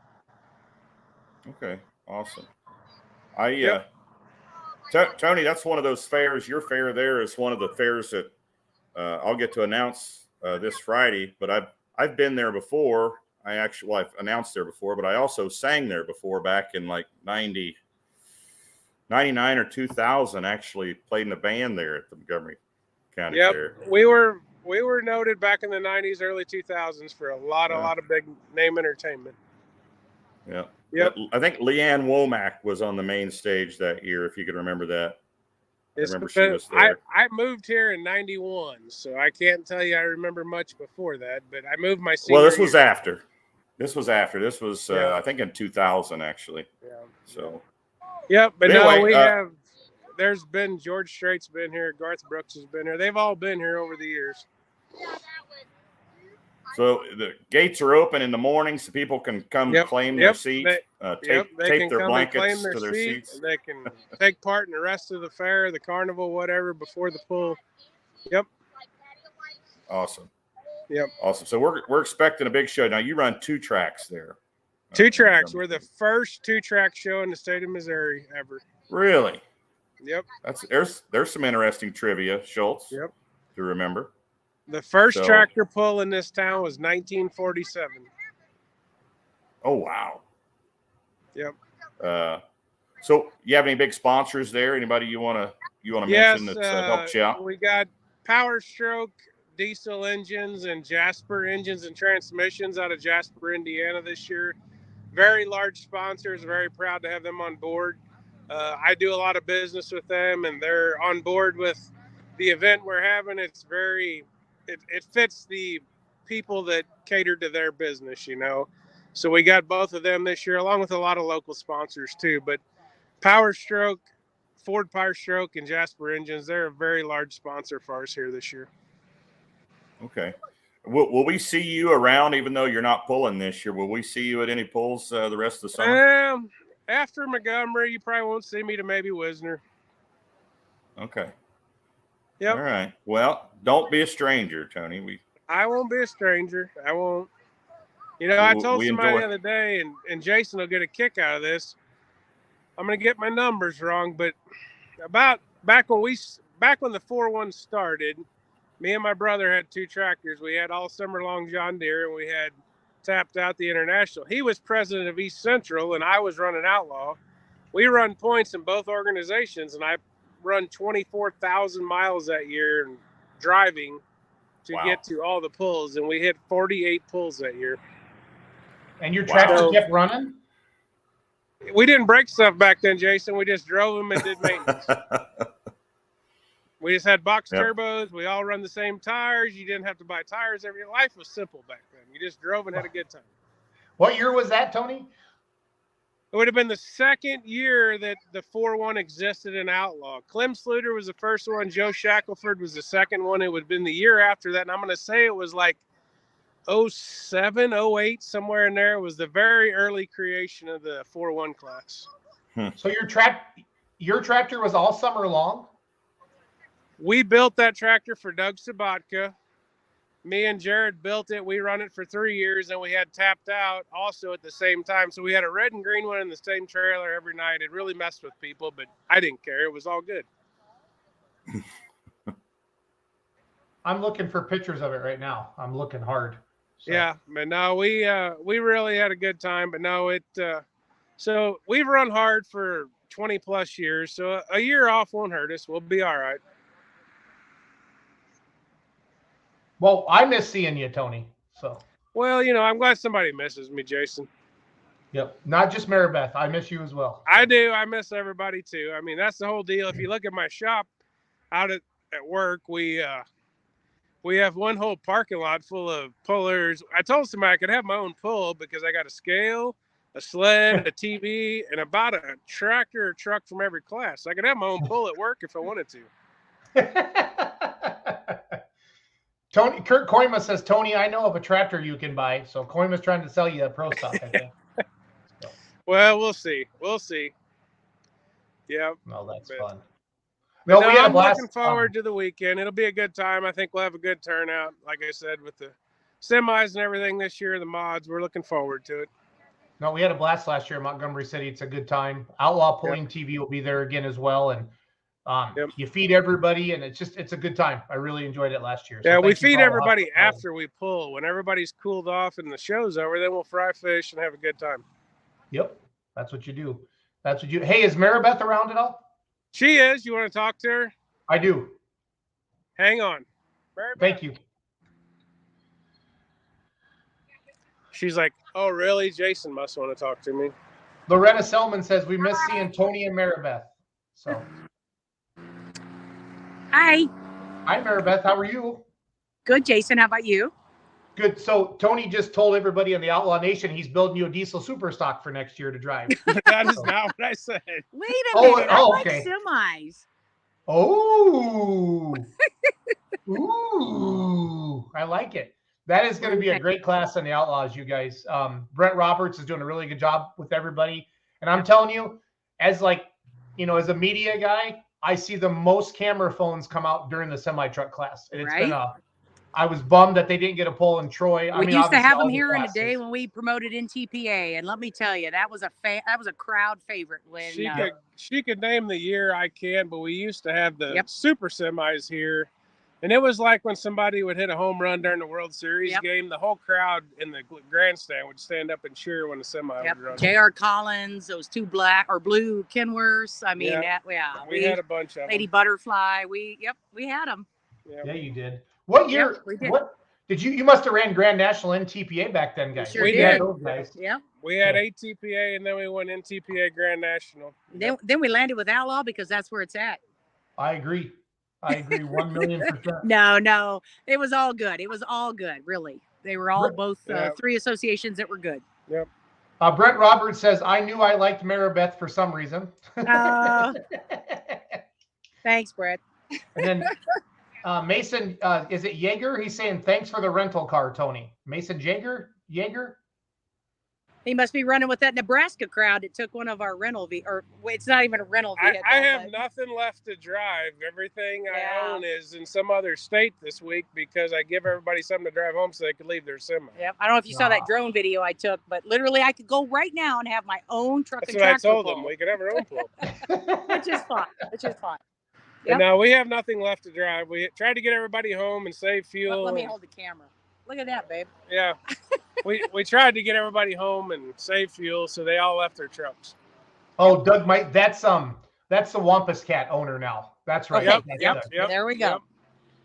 Okay, awesome. Tony, that's one of those fairs. Your fair there is one of the fairs that I'll get to announce this Friday. But I've been there before. I've announced there before, but I also sang there before back in like 99 or 2000. Actually played in a band there at the Montgomery County Fair. We were noted back in the 90s, early 2000s for a lot of big name entertainment. Yeah. Yep. I think Leanne Womack was on the main stage that year, if you could remember that. I remember she was there. I moved here in 91, so I can't tell you I remember much before that, but I moved my senior this was year. after. This was I think in 2000 actually. Yeah. So. Yep, but anyway, there's been George Strait's been here, Garth Brooks has been here. They've all been here over the years. So the gates are open in the morning, so people can come claim their seat, tape their blankets to their seats. They can take part in the rest of the fair, the carnival, whatever, before the pull. Yep. Awesome. Yep. Awesome. So we're expecting a big show. Now you run 2 tracks there. 2 tracks. We're the first 2-track show in the state of Missouri ever. Really? Yep. There's some interesting trivia, Schultz. Yep. To remember. The first tractor pull in this town was 1947. Oh wow. Yep. So you have any big sponsors there? Anybody you want to mention that's helped you out? We got Power Stroke diesel engines and Jasper engines and transmissions out of Jasper, Indiana this year. Very large sponsors. Very proud to have them on board. I do a lot of business with them, and they're on board with the event we're having. It's it fits the people that cater to their business, So we got both of them this year, along with a lot of local sponsors too. But Power Stroke, Ford Power Stroke, and Jasper Engines, they're a very large sponsor for us here this year. Okay. Will we see you around, even though you're not pulling this year? Will we see you at any pulls the rest of the summer? After Montgomery, you probably won't see me to maybe Wisner. Okay. Yep. All right. Well, don't be a stranger, Tony. I won't be a stranger. I won't. I told somebody the other day, and Jason will get a kick out of this. I'm going to get my numbers wrong, but about back when the 4-1 started, me and my brother had 2 tractors. We had all summer long John Deere, and we had tapped out the International. He was president of East Central, and I was running Outlaw. We run points in both organizations, and I run 24,000 miles that year and driving to get to all the pulls, and we hit 48 pulls that year. And your tractor kept running? We didn't break stuff back then, Jason. We just drove them and did maintenance. We just had box turbos. We all run the same tires. You didn't have to buy tires every. Life was simple back then. You just drove and had a good time. What year was that, Tony? It would have been the second year that the 4-1 existed in Outlaw. Clem Sluter was the first one. Joe Shackelford was the second one. It would have been the year after that. And I'm going to say it was like 07, 08, somewhere in there. It was the very early creation of the 4-1 class. So your tractor was all summer long? We built that tractor for Doug Sabatka. Me and Jared built it. We run it for 3 years, and we had tapped out also at the same time. So we had a red and green one in the same trailer every night. It really messed with people, but I didn't care. It was all good. I'm looking for pictures of it right now. I'm looking hard. So. Yeah, but no, we really had a good time. But no, so we've run hard for 20 plus years. So a year off won't hurt us. We'll be all right. Well, I miss seeing you, Tony. So. Well, I'm glad somebody misses me, Jason. Yep. Not just Maribeth. I miss you as well. I do. I miss everybody too. I mean, that's the whole deal. If you look at my shop out at work, we have one whole parking lot full of pullers. I told somebody I could have my own pull because I got a scale, a sled, a TV, and about a tractor or truck from every class. So I could have my own pull at work if I wanted to. Tony Kurt Koima says, Tony, I know of a tractor you can buy. So Koima's trying to sell you a pro stock, I think. So. Well, we'll see. We'll see. Yeah. No, that's but, fun. No, we had a I'm blast. looking forward to the weekend. It'll be a good time. I think we'll have a good turnout. Like I said, with the semis and everything this year, the mods, we're looking forward to it. No, we had a blast last year in Montgomery City. It's a good time. Outlaw Pulling TV will be there again as well. And you feed everybody, and it's a good time. I really enjoyed it last year. So yeah, we feed everybody after we pull. When everybody's cooled off and the show's over, then we'll fry fish and have a good time. Yep, that's what you do. That's what you. Hey, is Maribeth around at all? She is. You want to talk to her? I do. Hang on. Thank you. She's like, oh, really? Jason must want to talk to me. Loretta Selman says, we miss seeing Tony and Maribeth. So. Hi. Hi, Maribeth. How are you? Good, Jason. How about you? Good. So Tony just told everybody in the Outlaw Nation he's building you a diesel super stock for next year to drive. That is not what I said. Wait a minute. I like okay. semis. Oh. Ooh. I like it. That is going to be a great class on the Outlaws, you guys. Brent Roberts is doing a really good job with everybody. And I'm telling you, as as a media guy, I see the most camera phones come out during the semi-truck class. And it's been I was bummed that they didn't get a poll in Troy. We used to have them here in a day when we promoted in TPA, and let me tell you, that was a crowd favorite. When she could name the year, I can, but we used to have the super semis here, and it was like when somebody would hit a home run during the World Series game, the whole crowd in the grandstand would stand up and cheer when the semi would run. J.R. Collins, those two blue Kenworths. I mean, we had a bunch of Lady them. Butterfly. We had them. Yeah, you did. What year? We did. What did you? You must have ran Grand National in TPA back then, guys. Sure did. Those guys. Yeah. We had ATPA, and then we went in TPA Grand National. Then we landed with Outlaw because that's where it's at. I agree. 1,000,000%. No, it was all good. It was all good, really. They were all both three associations that were good. Yep. Brent Roberts says, I knew I liked Maribeth for some reason. Thanks, Brett. And then Mason, is it Jaeger? He's saying, thanks for the rental car, Tony. Mason Jaeger? He must be running with that Nebraska crowd that took one of our rental it's not even a rental vehicle. I have nothing left to drive. Everything I own is in some other state this week because I give everybody something to drive home so they could leave their semi. Yep. I don't know if you saw that drone video I took, but literally I could go right now and have my own truck That's and what tractor I told pull. them. We could have our own pull. Which is fun. Yep. And now we have nothing left to drive. We tried to get everybody home and save fuel. Let me hold the camera. Look at that, babe. Yeah. we tried to get everybody home and save fuel, so they all left their trucks. Oh, Doug, that's the Wampus Cat owner now. That's right. Okay. Yep. There we go. Yep.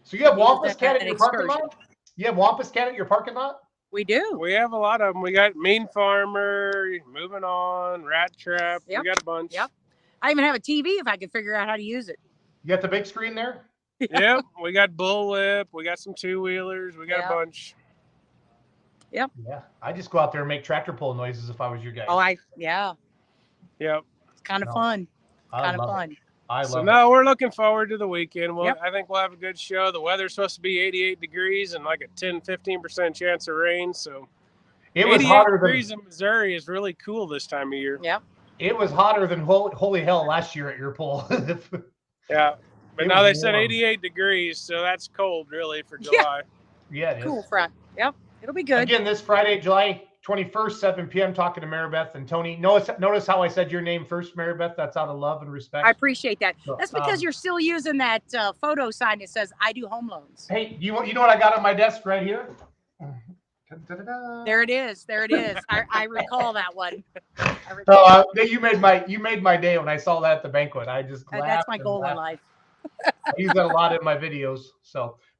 So you have Wampus Cat at your parking lot? You have Wampus Cat at your parking lot? We do. We have a lot of them. We got Mean Farmer, Moving On, Rat Trap. Yep. We got a bunch. Yep. I even have a TV if I could figure out how to use it. You got the big screen there? Yep. We got Bullwhip. We got some two-wheelers. We got a bunch. Yep. Yeah. I just go out there and make tractor pull noises if I was your guy. Yep. It's kind of fun. Kind of fun. I love it. No, we're looking forward to the weekend. I think we'll have a good show. The weather's supposed to be 88 degrees and like a 10-15% chance of rain. So it was hotter degrees in Missouri is really cool this time of year. Yep. It was hotter than holy hell last year at your pool. Yeah. But now they said 88 degrees, so that's cold really for July. Yeah, it is. Cool front. Yep. It'll be good. Again, this Friday, July 21st, 7 p.m., talking to Maribeth and Tony. Notice how I said your name first, Maribeth. That's out of love and respect. I appreciate that. That's because you're still using that photo sign that says, I do home loans. Hey, you know what I got on my desk right here? There it is. I recall that one. You made my day when I saw that at the banquet. I just laughed. That's my goal in life. I use that a lot in my videos.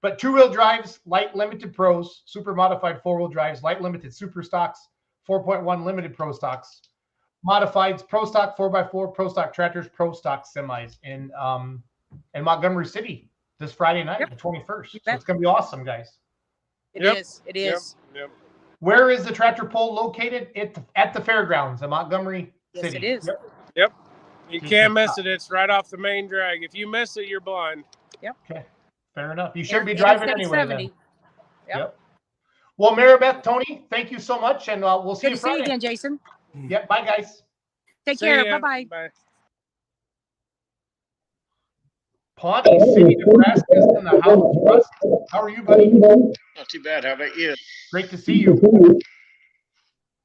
But two-wheel drives, light limited pros, super modified four-wheel drives, light limited super stocks, 4.1 limited pro stocks, modifieds, pro stock 4x4, pro stock tractors, pro stock semis in Montgomery City this Friday night, the 21st. So it's going to be awesome, guys. It is. It is. Yep. Where is the tractor pull located? At the fairgrounds in Montgomery City. Yes, it is. Yep. You can't miss it. It's right off the main drag. If you miss it, you're blind. Okay. Fair enough. You should be driving anyway. 70. Yep. Well, Maribeth, Tony, thank you so much, and we'll see Good you to see you Friday. again, Jason. Yep. Bye, guys. Take See care. ya. Bye-bye. Bye. Pawnee City, Nebraska is in the house. Russ, how are you, buddy? Not too bad. How about you? Great to see you.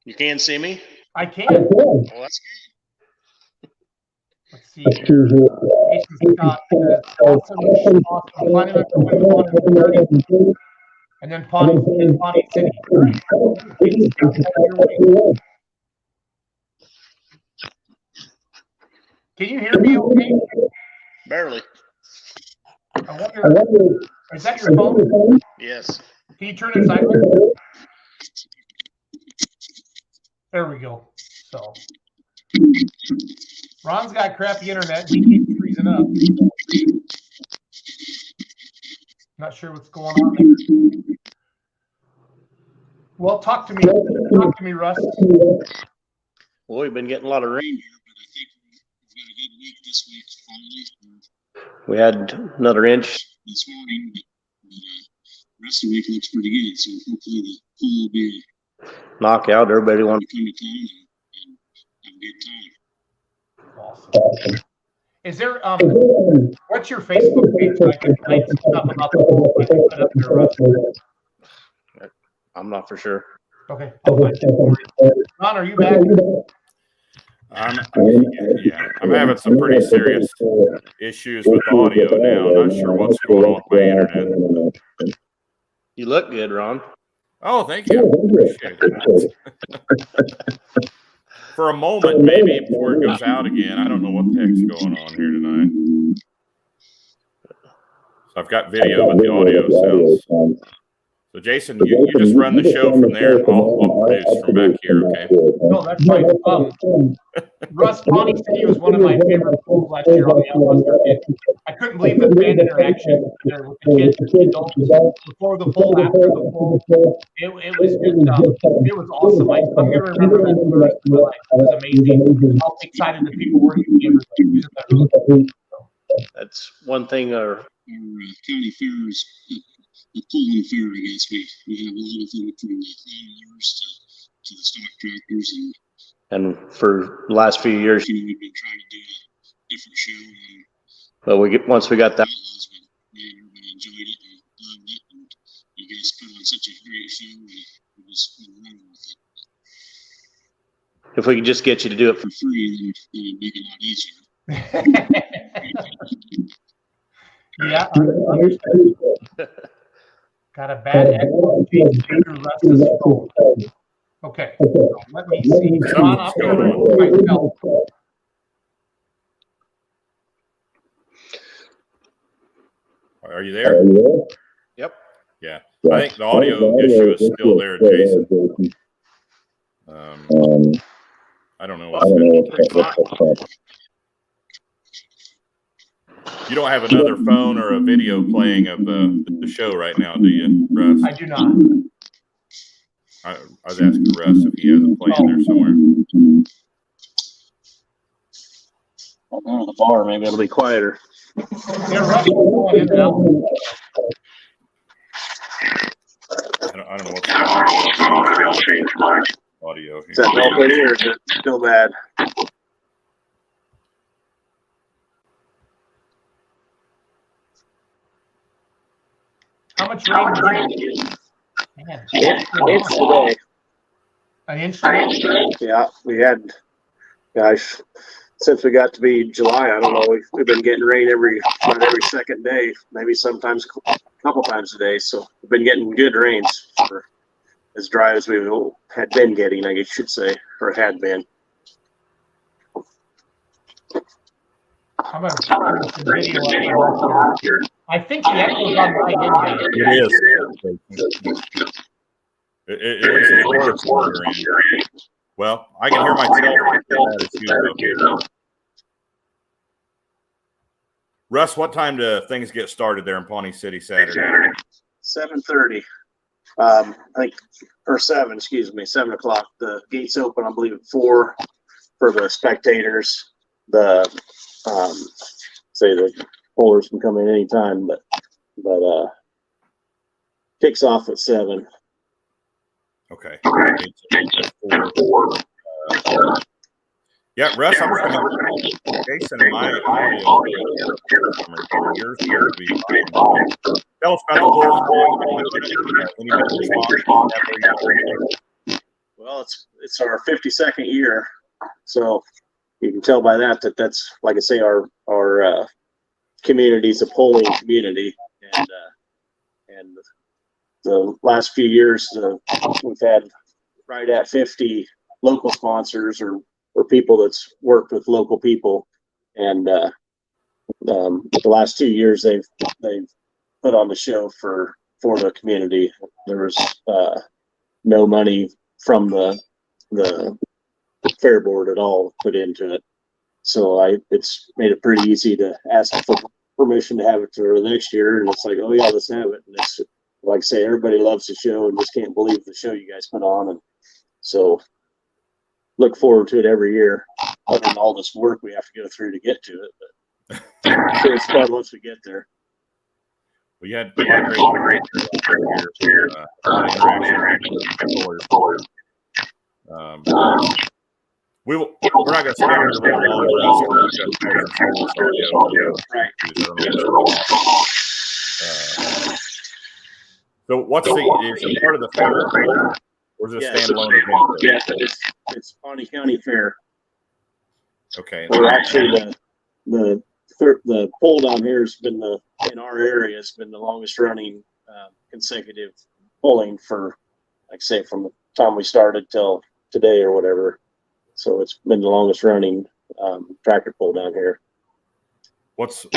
You can see me? I can. Well, that's Let's see. Jason Scott says, awesome. Planning on going to Pawnee, and then Pawnee City. All right. Jason Scott, your way. Can you hear me okay? barely. I wonder, is that your phone? Yes. Can you turn it sideways? There we go. So, Ron's got crappy internet. He keeps freezing up. Not sure what's going on there. Well, talk to me. Talk to me, Russ. Well, we've been getting a lot of rain here, but I think we've got a good week this week. Finally, we had another inch this morning, but the rest of the week looks pretty good. So hopefully the pool will be knockout. Everybody wants to come to town and have a good time. Awesome. Is there what's your Facebook page so I can write some stuff about the pool I can put up there, Russ? I'm not for sure. Okay. Ron, are you back? I'm having some pretty serious issues with audio now. Not sure what's going on with my internet. You look good, Ron. Oh, thank you. Appreciate it. For a moment, maybe before it goes out again. I don't know what the heck's going on here tonight. So I've got video, but the audio sounds. So, Jason, you just run the show from there, and I'll produce from back here, okay? No, that's fine. Russ, Pawnee City was one of my favorite pools last year on the Outlaws circuit. I couldn't believe the fan interaction there with the kids and adults before the pool, after the pool. It was just, it was awesome. I'm going to remember that for the rest of my life. It was amazing. How excited the people were to be able to use that. That's one thing our county fairs. The pulling fair, I guess we have a lot of them from the lawnmowers to the stock tractors, and for the last few years, we've been trying to do a different show. But once we got that, everybody enjoyed it and loved it, and you guys put on such a great show. We just went along with it. If we could just get you to do it for free, then it'd make it a lot easier. Yeah, understood. Got a bad echo. Okay, so let me see. Ron, I'm going to remove myself. Are you there? Yep. Yeah. I think the audio issue is still there, Jason. I don't know what's happening. You don't have another phone or a video playing of the show right now, do you, Russ? I do not. I was asking Russ if he has it playing there somewhere. I'll go to the bar. Maybe it'll be quieter. Yeah, Russ, going in and out. I don't know what's going on. Audio here. Is that okay or is it still bad? How much rain did you get? Man, It's today. an inch today? Yeah, we had, gosh, since we got to be July, I don't know, we've been getting rain about every second day, maybe sometimes a couple times a day. So we've been getting good rains for as dry as we had been getting, I guess you should say, or had been. I'm going to turn some video up here. I think the echo's on my end. It is. At least it's worse. Well, I can hear myself. Russ, what time do things get started there in Pawnee City Saturday? 7:30. I think, or 7, excuse me, 7 o'clock. The gates open, I believe, at 4 for the spectators. The say the pullers can come in anytime, but kicks off at 7. Okay. Yeah, Russ, I'm just going to Jason and my audio. Yours will be fine. Tell us about the Well, it's our 52nd year, so you can tell by that's, like I say, our community is a polling community, and the last few years we've had right at 50 local sponsors or people that's worked with local people, and the last 2 years they've put on the show for the community. There was no money from the fair board at all put into it, so it's made it pretty easy to ask for permission to have it for the next year, and it's like, oh yeah, let's have it. And it's like I say, everybody loves the show and just can't believe the show you guys put on, and so look forward to it every year, other than all this work we have to go through to get to it. But it's fun once we get there. We had a lot of great here. We're not going to spend it very long. So what's is it part of the fair? Or is it a standalone event? Yes, it's Pawnee County Fair. Okay. We're actually the poll down here has been in our area has been the longest running consecutive polling for, like I say, from the time we started till today or whatever. So it's been the longest running tractor pull down here. What's it?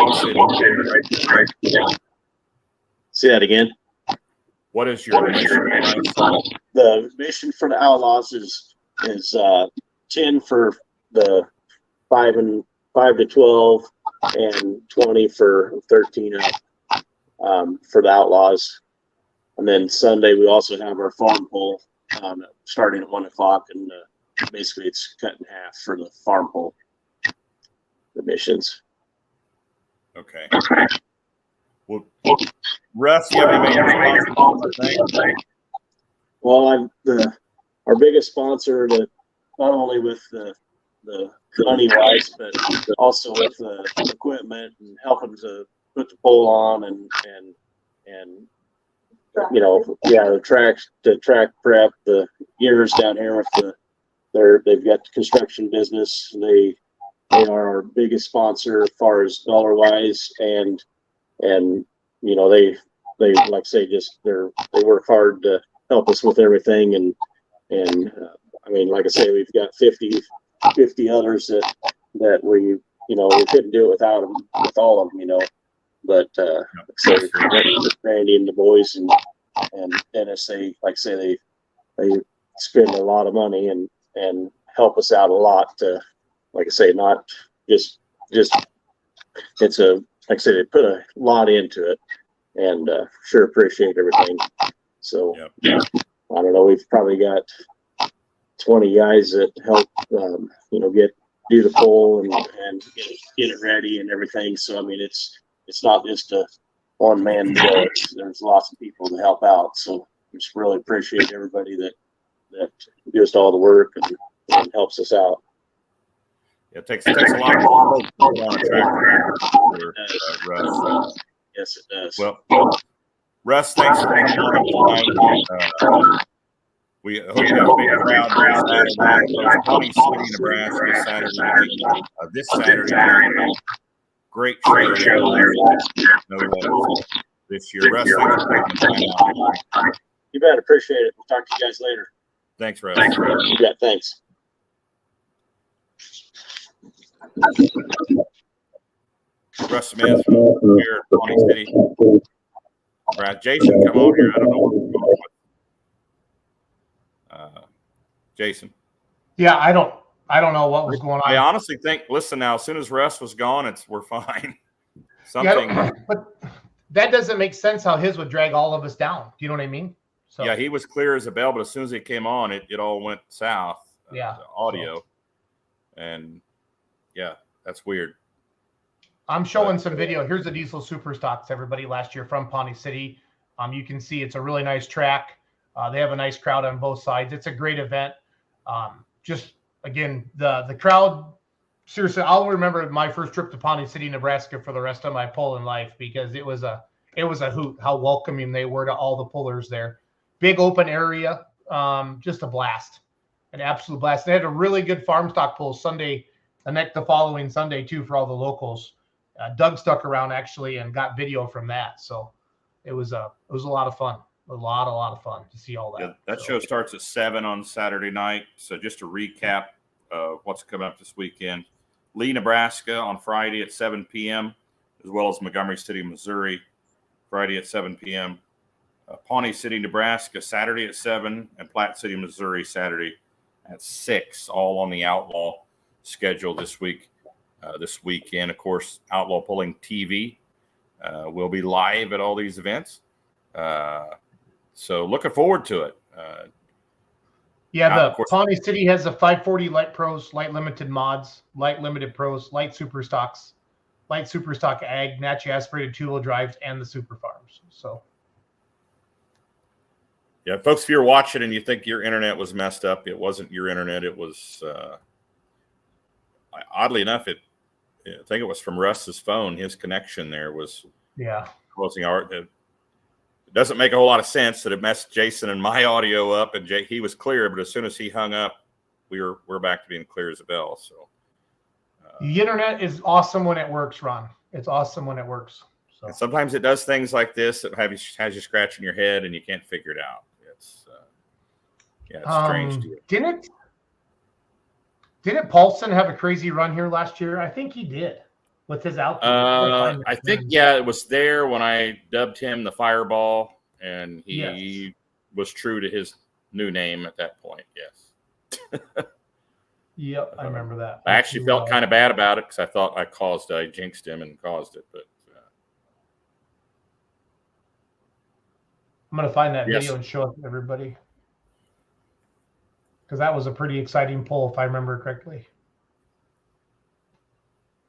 Say that again. What is your mission? The mission for the Outlaws is 10 for the 5 to 12 and 20 for 13 up for the Outlaws. And then Sunday we also have our farm pull starting at 1 o'clock, and basically it's cut in half for the farm pull, the missions. Okay. Well, Russ, you have any major sponsors? Well, our biggest sponsor, not only with the money wise, but also with the equipment and helping to put the pole on and the track prep, the gears down here with they've got the construction business. They are our biggest sponsor as far as dollar wise, and they like I say, they work hard to help us with everything, and I mean, like I say, we've got 50 others that we couldn't do it without them, with all of them, but so Randy and the boys and Dennis, like I say, they spend a lot of money and help us out a lot to, like I say, not just it's a, like I said, they put a lot into it, and sure appreciate everything. So I don't know, we've probably got 20 guys that help, do the pole and get it ready and everything. So I mean, it's not just a one man show. There's lots of people to help out. So just really appreciate everybody that does all the work and helps us out. It takes a lot of folks to put on a tractor. Russ. Yes, it does. Well, Russ, thanks for coming on. We hope you have a big crowd this Saturday. Pawnee City, Nebraska, this Saturday. Great show this year. Russ, thanks for taking the time out. You bet. Appreciate it. We'll talk to you guys later. Thanks, Russ. Yeah, thanks. Russ Smith here at Pawnee City. Brad, Jason, come on here. I don't know what's going on. Jason? Yeah, I don't know what was going on. I honestly think. Listen, now as soon as Russ was gone, we're fine. Something, yeah, but that doesn't make sense. How his would drag all of us down. Do you know what I mean? So yeah, he was clear as a bell, but as soon as he came on, it all went south. Yeah, the audio, and yeah, that's weird. I'm showing some video. Here's the diesel super stocks, everybody, last year from Pawnee City. You can see it's a really nice track. They have a nice crowd on both sides. It's a great event. Just again, the crowd. Seriously, I'll remember my first trip to Pawnee City, Nebraska, for the rest of my pulling life, because it was a hoot. How welcoming they were to all the pullers there. Big open area, just a blast, an absolute blast. They had a really good farm stock pull Sunday, the following Sunday too, for all the locals. Doug stuck around actually and got video from that, so it was a lot of fun. A lot of fun to see all that. Yeah, that show starts at 7 on Saturday night. So just to recap what's coming up this weekend: Lee, Nebraska on Friday at 7 p.m., as well as Montgomery City, Missouri, Friday at 7 p.m. Pawnee City, Nebraska, Saturday at 7, and Platte City, Missouri, Saturday at 6, all on the Outlaw schedule this week. This weekend, of course, Outlaw Pulling TV will be live at all these events. So looking forward to it. Yeah, Pawnee City has the 540 Light Pros, Light Limited Mods, Light Limited Pros, Light Super Stocks, Light Super Stock Ag, naturally aspirated two-wheel drives, and the Super Farms. So, yeah, folks, if you're watching and you think your internet was messed up, it wasn't your internet. It was, oddly enough, I think it was from Russ's phone. His connection there was closing out. It doesn't make a whole lot of sense that it messed Jason and my audio up, and he was clear, but as soon as he hung up, we're back to being clear as a bell. So the internet is awesome when it works, Ron. It's awesome when it works. So and sometimes it does things like this that has you scratching your head and you can't figure it out. It's strange to you. Didn't Paulson have a crazy run here last year? I think he did with his outfit. I think, it was there when I dubbed him the Fireball, and he was true to his new name at that point. Yes. Yep, I remember that. I actually felt kind of bad about it because I thought I jinxed him and caused it. But I'm going to find that video and show it to everybody, because that was a pretty exciting pull, if I remember correctly.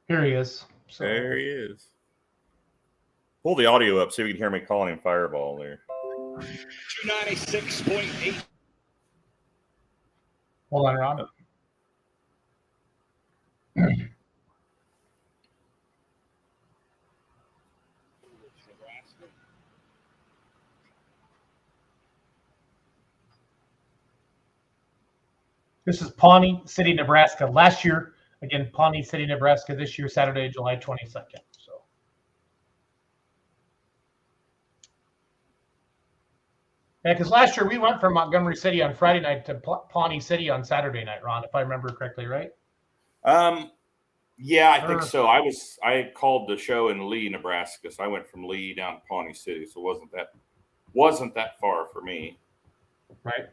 Here he is. So. There he is. Pull the audio up so you can hear me calling him Fireball there. 296.8. Hold on, Ron. This is Pawnee City, Nebraska. Last year, again, Pawnee City, Nebraska. This year, Saturday, July 22nd. So, yeah, because last year we went from Montgomery City on Friday night to Pawnee City on Saturday night, Ron, if I remember correctly, right? Yeah, I think so. I called the show in Lee, Nebraska, so I went from Lee down to Pawnee City, so it wasn't that far for me. Right.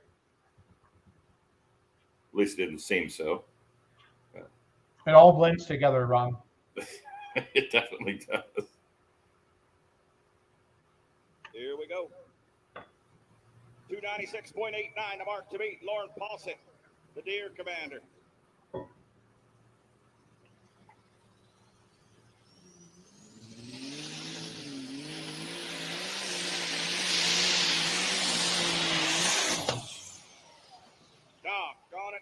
At least it didn't seem so. It all blends together, Ron. It definitely does. Here we go. 296.89, the mark to beat. Lauren Paulson, the Deer Commander. Doggone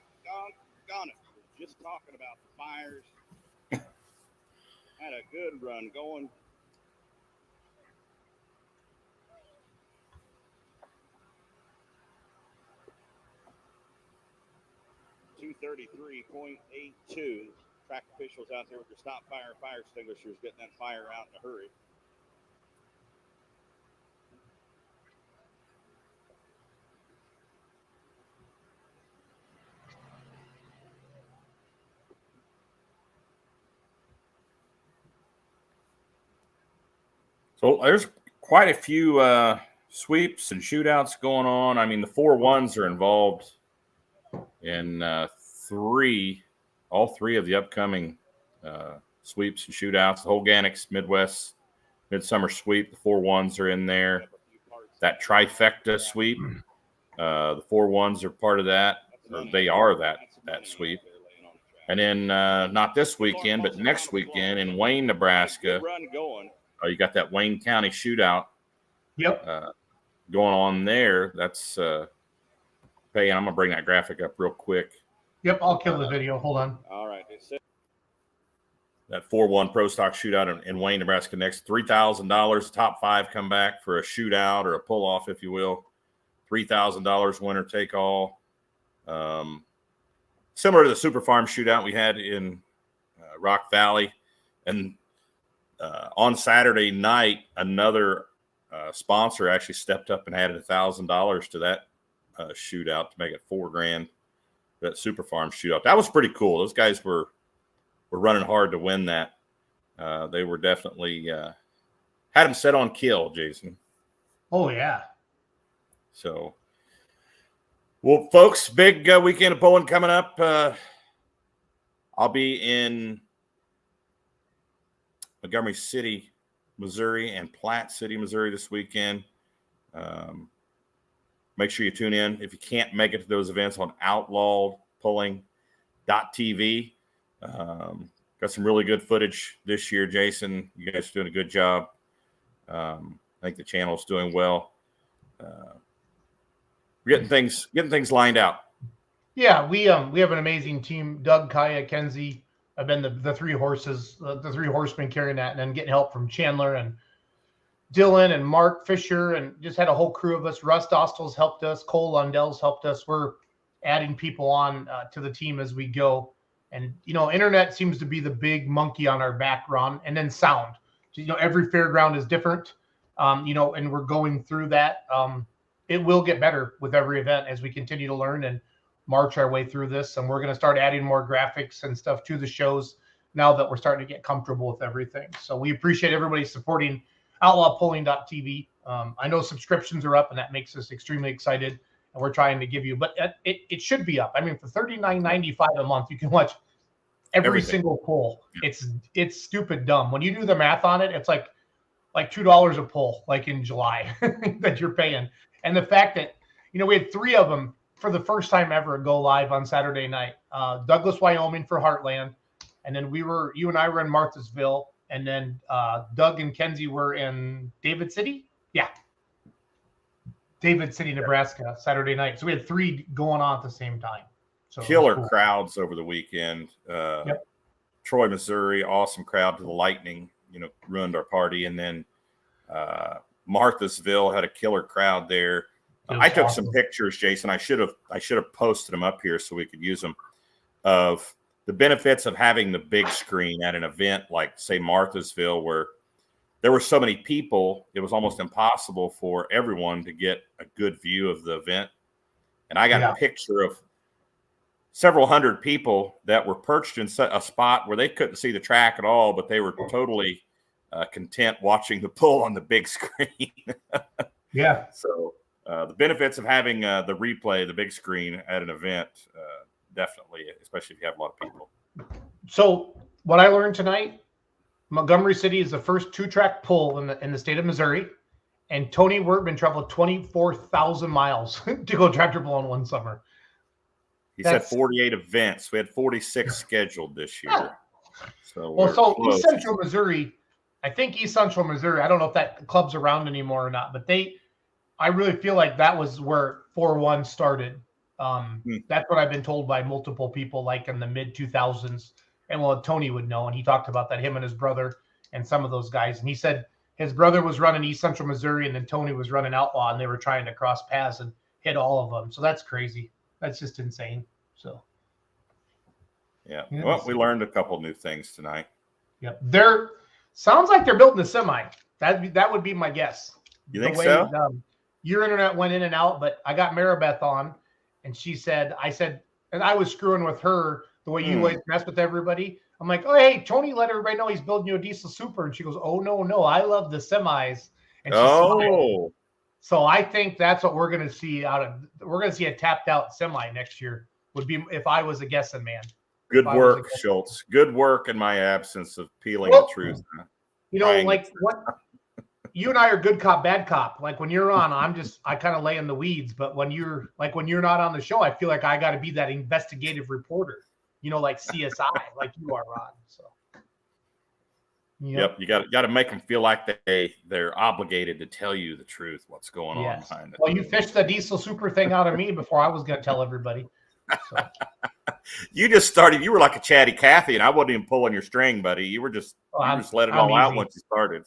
it. Just talking about the fires. Had a good run going. .82. Track officials out there with their stop fire extinguishers, getting that fire out in a hurry. So there's quite a few sweeps and shootouts going on. I mean, the 4-1s are involved in all three of the upcoming sweeps and shootouts. The Holganix Mid-Summer Sweep, the 4-1s are in there. That trifecta sweep, the 4-1s are part of that, or they are that sweep. And then not this weekend, but next weekend in Wayne, Nebraska, you got that Wayne County shootout. Yep. Going on there. That's hey, I'm gonna bring that graphic up real quick. Yep, I'll kill the video. Hold on. All right. That 4-1 Pro Stock shootout in Wayne, Nebraska next. $3,000. Top 5 come back for a shootout or a pull-off, if you will. $3,000 winner take all. Similar to the Super Farm shootout we had in Rock Valley. And on Saturday night, another sponsor actually stepped up and added $1,000 to that shootout to make it $4,000. That Super Farm shootout. That was pretty cool. Those guys were running hard to win that. They were definitely had them set on kill, Jason. Oh, yeah. So, well, folks, big weekend of pulling coming up. I'll be in Montgomery City, Missouri, and Platte City, Missouri this weekend. Make sure you tune in. If you can't make it to those events, on Outlawed Pulling.tv. Got some really good footage this year, Jason. You guys are doing a good job. I think the channel is doing well. We're getting things lined out. Yeah, we have an amazing team. Doug, Kaya, Kenzie have been the three horses, the three horsemen carrying that, and then getting help from Chandler and Dylan and Mark Fisher, and just had a whole crew of us. Russ Dostal's helped us. Cole Lundell's helped us. We're adding people on to the team as we go. And, internet seems to be the big monkey on our back, Ron, and then sound. Every fairground is different, and we're going through that. It will get better with every event as we continue to learn and march our way through this. And we're going to start adding more graphics and stuff to the shows now that we're starting to get comfortable with everything. So we appreciate everybody supporting outlawpulling.tv. I know subscriptions are up, and that makes us extremely excited. And we're trying to give you, but it should be up. I mean, for $39.95 a month, you can watch every single pull. It's stupid dumb. When you do the math on it, it's like $2 a pull, like in July that you're paying. And the fact that, we had 3 of them for the first time ever go live on Saturday night. Douglas, Wyoming for Heartland. And then you and I were in Marthasville. And then Doug and Kenzie were in David City. Yeah. David City, Nebraska, Saturday night. So we had 3 going on at the same time. So killer crowds over the weekend. Troy, Missouri, awesome crowd to the Lightning, ruined our party. And then Marthasville had a killer crowd there. I took some pictures, Jason. I should have posted them up here so we could use them, of the benefits of having the big screen at an event like, say, Marthasville, where there were so many people, it was almost impossible for everyone to get a good view of the event. And I got a picture of several hundred people that were perched in a spot where they couldn't see the track at all, but they were totally content watching the pull on the big screen. Yeah. So the benefits of having the replay, the big screen at an event, definitely, especially if you have a lot of people. So what I learned tonight, Montgomery City is the first 2-track pull in the state of Missouri, and Tony Wortman traveled 24,000 miles to go tractor pull in one summer. He said 48 events. We had 46 scheduled this year. Yeah. So East Central Missouri, I think East Central Missouri, I don't know if that club's around anymore or not, but I really feel like that was where 4-1 started. That's what I've been told by multiple people, like in the mid-2000s. And Tony would know, and he talked about that, him and his brother and some of those guys. And he said his brother was running East Central Missouri, and then Tony was running Outlaw, and they were trying to cross paths and hit all of them. So that's crazy. That's just insane. So, yeah. Well, we learned a couple new things tonight. Yep. Sounds like they're building a semi. That would be my guess. You think so? Your internet went in and out, but I got Maribeth on, and and I was screwing with her the way you always mess with everybody. I'm like, oh, hey, Tony let everybody know he's building you a diesel super. And she goes, oh, no, I love the semis. And she smiled. So I think that's what we're going to see we're going to see a tapped out semi next year would be if I was a guessing man. Good work, Schultz. Good work in my absence of peeling the truth. You know, like what you and I are good cop, bad cop. Like when you're on, I kind of lay in the weeds. But when you're not on the show, I feel like I got to be that investigative reporter. You know, like CSI, like you are, Ron. So. Yep, you got to make them feel like they're obligated to tell you the truth, what's going on behind it. Well, you fished the diesel super thing out of me before I was going to tell everybody. So. You just started. You were like a chatty Cathy, and I wasn't even pulling your string, buddy. You were just let it all out once you started.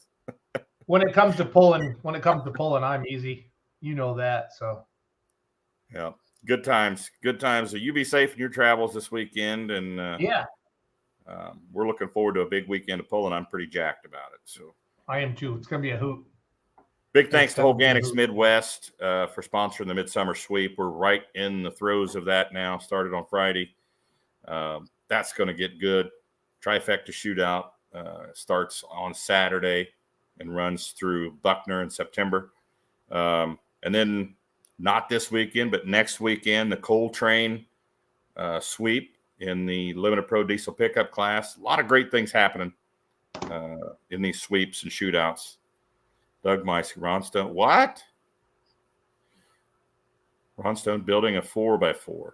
When it comes to pulling, I'm easy. You know that. So. Yeah, good times. Good times. So you be safe in your travels this weekend, and we're looking forward to a big weekend of pulling. I'm pretty jacked about it. So I am too. It's going to be a hoot. Big thanks to Holganix Midwest for sponsoring the Midsummer Sweep. We're right in the throes of that now. Started on Friday. That's going to get good. Trifecta Shootout starts on Saturday and runs through Buckner in September. And then not this weekend, but next weekend, the Coal Train Sweep in the Limited Pro Diesel Pickup class. A lot of great things happening in these sweeps and shootouts. Doug Meiss, Ron Stone. What? Ron Stone building a 4x4. Well,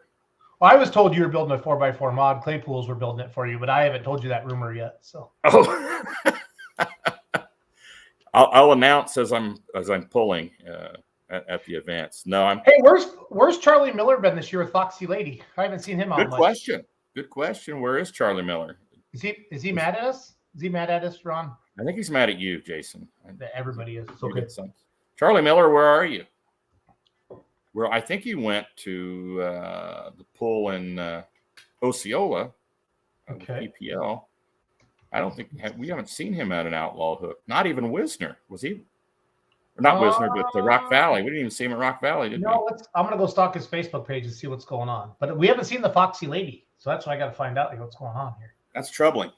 I was told you were building a 4x4 mod. Claypools were building it for you, but I haven't told you that rumor yet. So. Oh. I'll announce as I'm pulling at the events. No, I'm. Hey, where's Charlie Miller been this year with Foxy Lady? I haven't seen him out much. Good question. Where is Charlie Miller? Is he mad at us? Is he mad at us, Ron? I think he's mad at you, Jason. Everybody is. So good. Charlie Miller, where are you? Well, I think he went to the pull in Osceola, PPL. I don't think we haven't seen him at an outlaw hook. Not even Wisner. Was he? Or not Wisner, but Rock Valley. We didn't even see him at Rock Valley, did we? I'm going to go stalk his Facebook page and see what's going on. But we haven't seen the Foxy Lady, so that's why I got to find out what's going on here. That's troubling.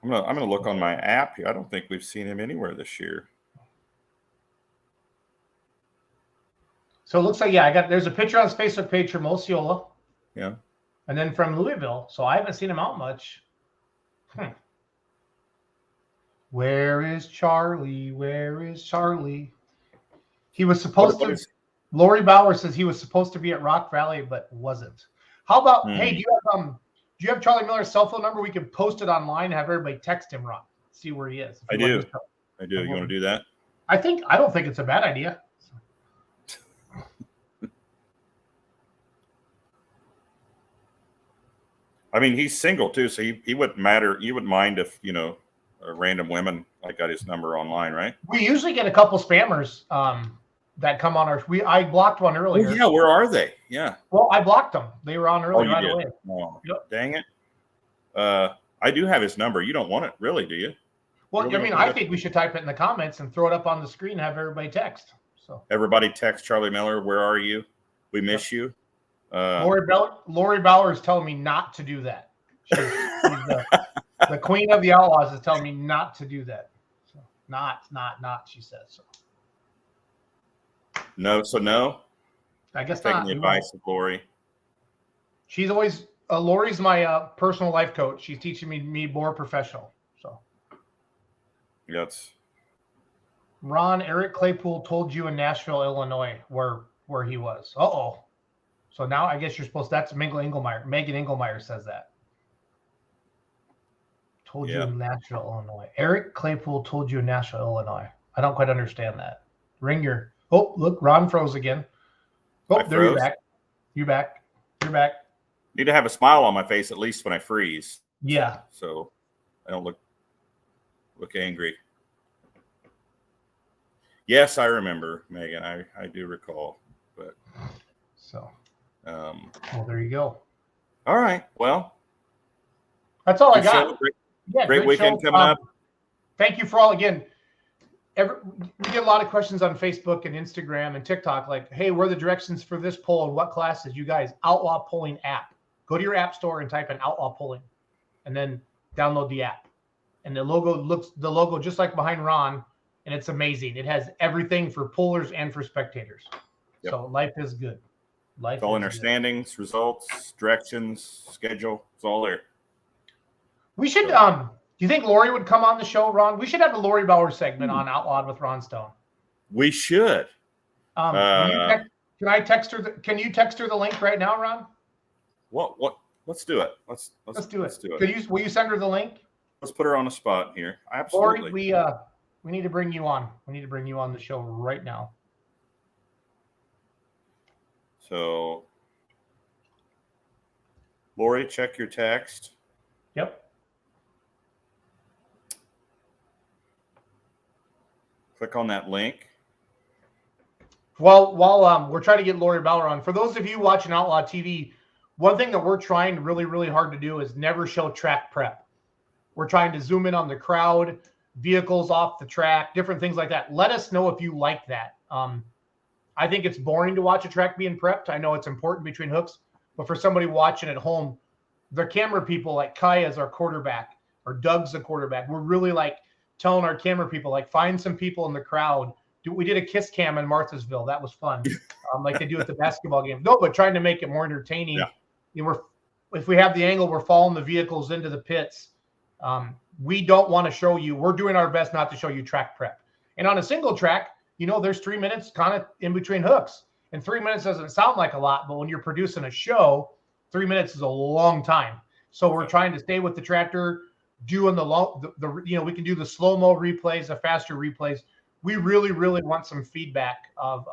I'm gonna look on my app here. I don't think we've seen him anywhere this year. So it looks like there's a picture on his Facebook page from Osceola. Yeah. And then from Louisville. So I haven't seen him out much. Where is Charlie? He was supposed to. Lori Bauer says he was supposed to be at Rock Valley, but wasn't. How about hey, do you have Charlie Miller's cell phone number? We can post it online and have everybody text him, Ron. See where he is. I do. You want to do that? I don't think it's a bad idea. I mean, he's single too, so he wouldn't matter. You wouldn't mind if random women got his number online, right? We usually get a couple spammers that come on I blocked one earlier. Oh, yeah, where are they? Yeah. Well, I blocked them. They were on early right away. Oh, yep. Dang it. I do have his number. You don't want it, really, do you? Well, really, I mean, I think we should type it in the comments and throw it up on the screen and have everybody text. So everybody text Charlie Miller. Where are you? We miss you. Lori Bauer is telling me not to do that. She's the queen of the Outlaws is telling me not to do that. So not, she says. So. No. I guess taking not. The advice of Lori. She's always Lori's my personal life coach. She's teaching me more professional. So. Yes. Ron, Eric Claypool told you in Nashville, Illinois, where he was. Uh-oh. So now I guess you're supposed. That's Megan Engelmeyer says that. Told you in Nashville, Illinois. Eric Claypool told you in Nashville, Illinois. I don't quite understand that. Oh, look, Ron froze again. Oh, there you're back. You're back. Need to have a smile on my face at least when I freeze. Yeah. So I don't look angry. Yes, I remember, Megan. I do recall. But so well, there you go. All right. Well, that's all I got. Great weekend coming up. Thank you for all again. We get a lot of questions on Facebook and Instagram and TikTok, like, hey, where are the directions for this poll and what classes? You guys, Outlaw Polling app. Go to your app store and type in Outlaw Polling and then download the app. And the logo just like behind Ron, and it's amazing. It has everything for pullers and for spectators. Yep. So life is good. Life It's all is in our good. standings, results, directions, schedule. It's all there. We should. Do you think Lori would come on the show, Ron? We should have a Lori Bauer segment on Outlawed with Ron Stone. We should. Can I text her? Can you text her the link right now, Ron? What? Let's do it. Let's do it. Let's do it. Will you send her the link? Let's put her on the spot here. Absolutely. Lori, we need to bring you on. We need to bring you on the show right now. So, Lori, check your text. Yep. Click on that link. While we're trying to get Lori Bauer on, for those of you watching Outlaw TV, one thing that we're trying really, really hard to do is never show track prep. We're trying to zoom in on the crowd, vehicles off the track, different things like that. Let us know if you like that. I think it's boring to watch a track being prepped. I know it's important between hooks, but for somebody watching at home, the camera people like Kaya's our quarterback or Doug's the quarterback. We're really like telling our camera people, like, find some people in the crowd. We did a kiss cam in Marthasville. That was fun. Like they do at the basketball game. No, but trying to make it more entertaining. Yeah. You know, if we have the angle, we're following the vehicles into the pits. We don't want to show you. We're doing our best not to show you track prep. And on a single track, you know, there's 3 minutes kind of in between hooks. And 3 minutes doesn't sound like a lot, but when you're producing a show, 3 minutes is a long time. So we're trying to stay with the tractor, doing we can do the slow-mo replays, the faster replays. We really, really want some feedback of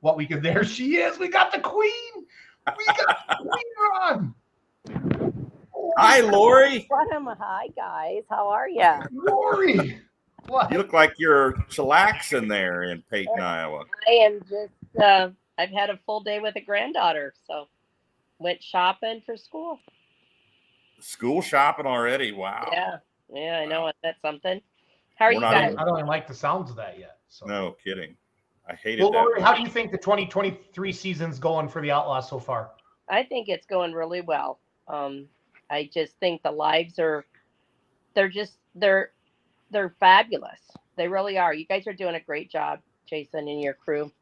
what we could. There she is. We got the queen. We got the queen on. Hi, Lori. Hi, guys. How are you? Lori. What? You look like you're chillaxing there in Peyton, Iowa. I am just, I've had a full day with a granddaughter, so went shopping for school. School shopping already? Wow. Yeah, I know. That's something. How are you guys? I don't even like the sounds of that yet. So. No kidding. I hate it. Lori, how do you think the 2023 season's going for the Outlaws so far? I think it's going really well. I just think the lives they're fabulous. They really are. You guys are doing a great job, Jason, and your crew.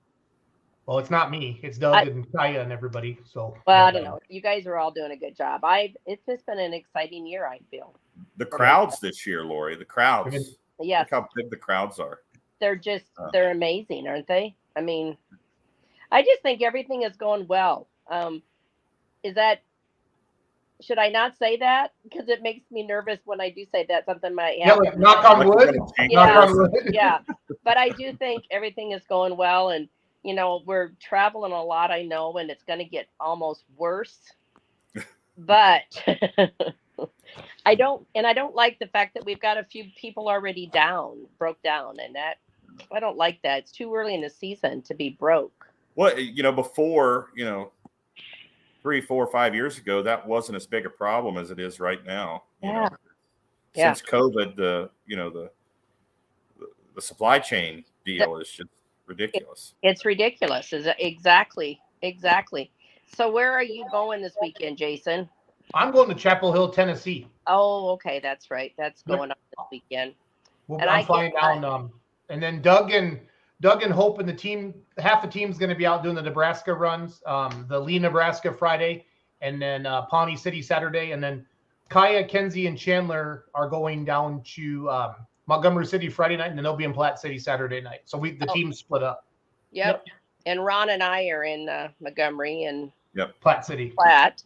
Well, it's not me. It's Doug and Kaya and everybody. So. Well, I don't know. You guys are all doing a good job. It's just been an exciting year, I feel. The crowds this year, Lori. The crowds. Yes. Look how big the crowds are. They're just they're amazing, aren't they? I mean, I just think everything is going well. Should I not say that? Because it makes me nervous when I do say that. Something might happen. Yeah, like, knock on wood. Yeah. But I do think everything is going well. And, you know, we're traveling a lot, I know, and it's going to get almost worse. But I don't like the fact that we've got a few people already broke down. And that, I don't like that. It's too early in the season to be broke. Well, you know, before, 3, 4, 5 years ago, that wasn't as big a problem as it is right now. You know, since COVID, the supply chain deal is just ridiculous. It's ridiculous. Exactly. So where are you going this weekend, Jason? I'm going to Chapel Hill, Tennessee. Oh, okay, that's right. That's going on this weekend. I'm flying down. And then Doug and Hope and the team, half the team's going to be out doing the Nebraska runs, the Lee, Nebraska Friday, and then Pawnee City Saturday. And then Kaya, Kenzie, and Chandler are going down to Montgomery City Friday night, and then they'll be in Platte City Saturday night. So the team split up. Yep. And Ron and I are in Montgomery and Platte City.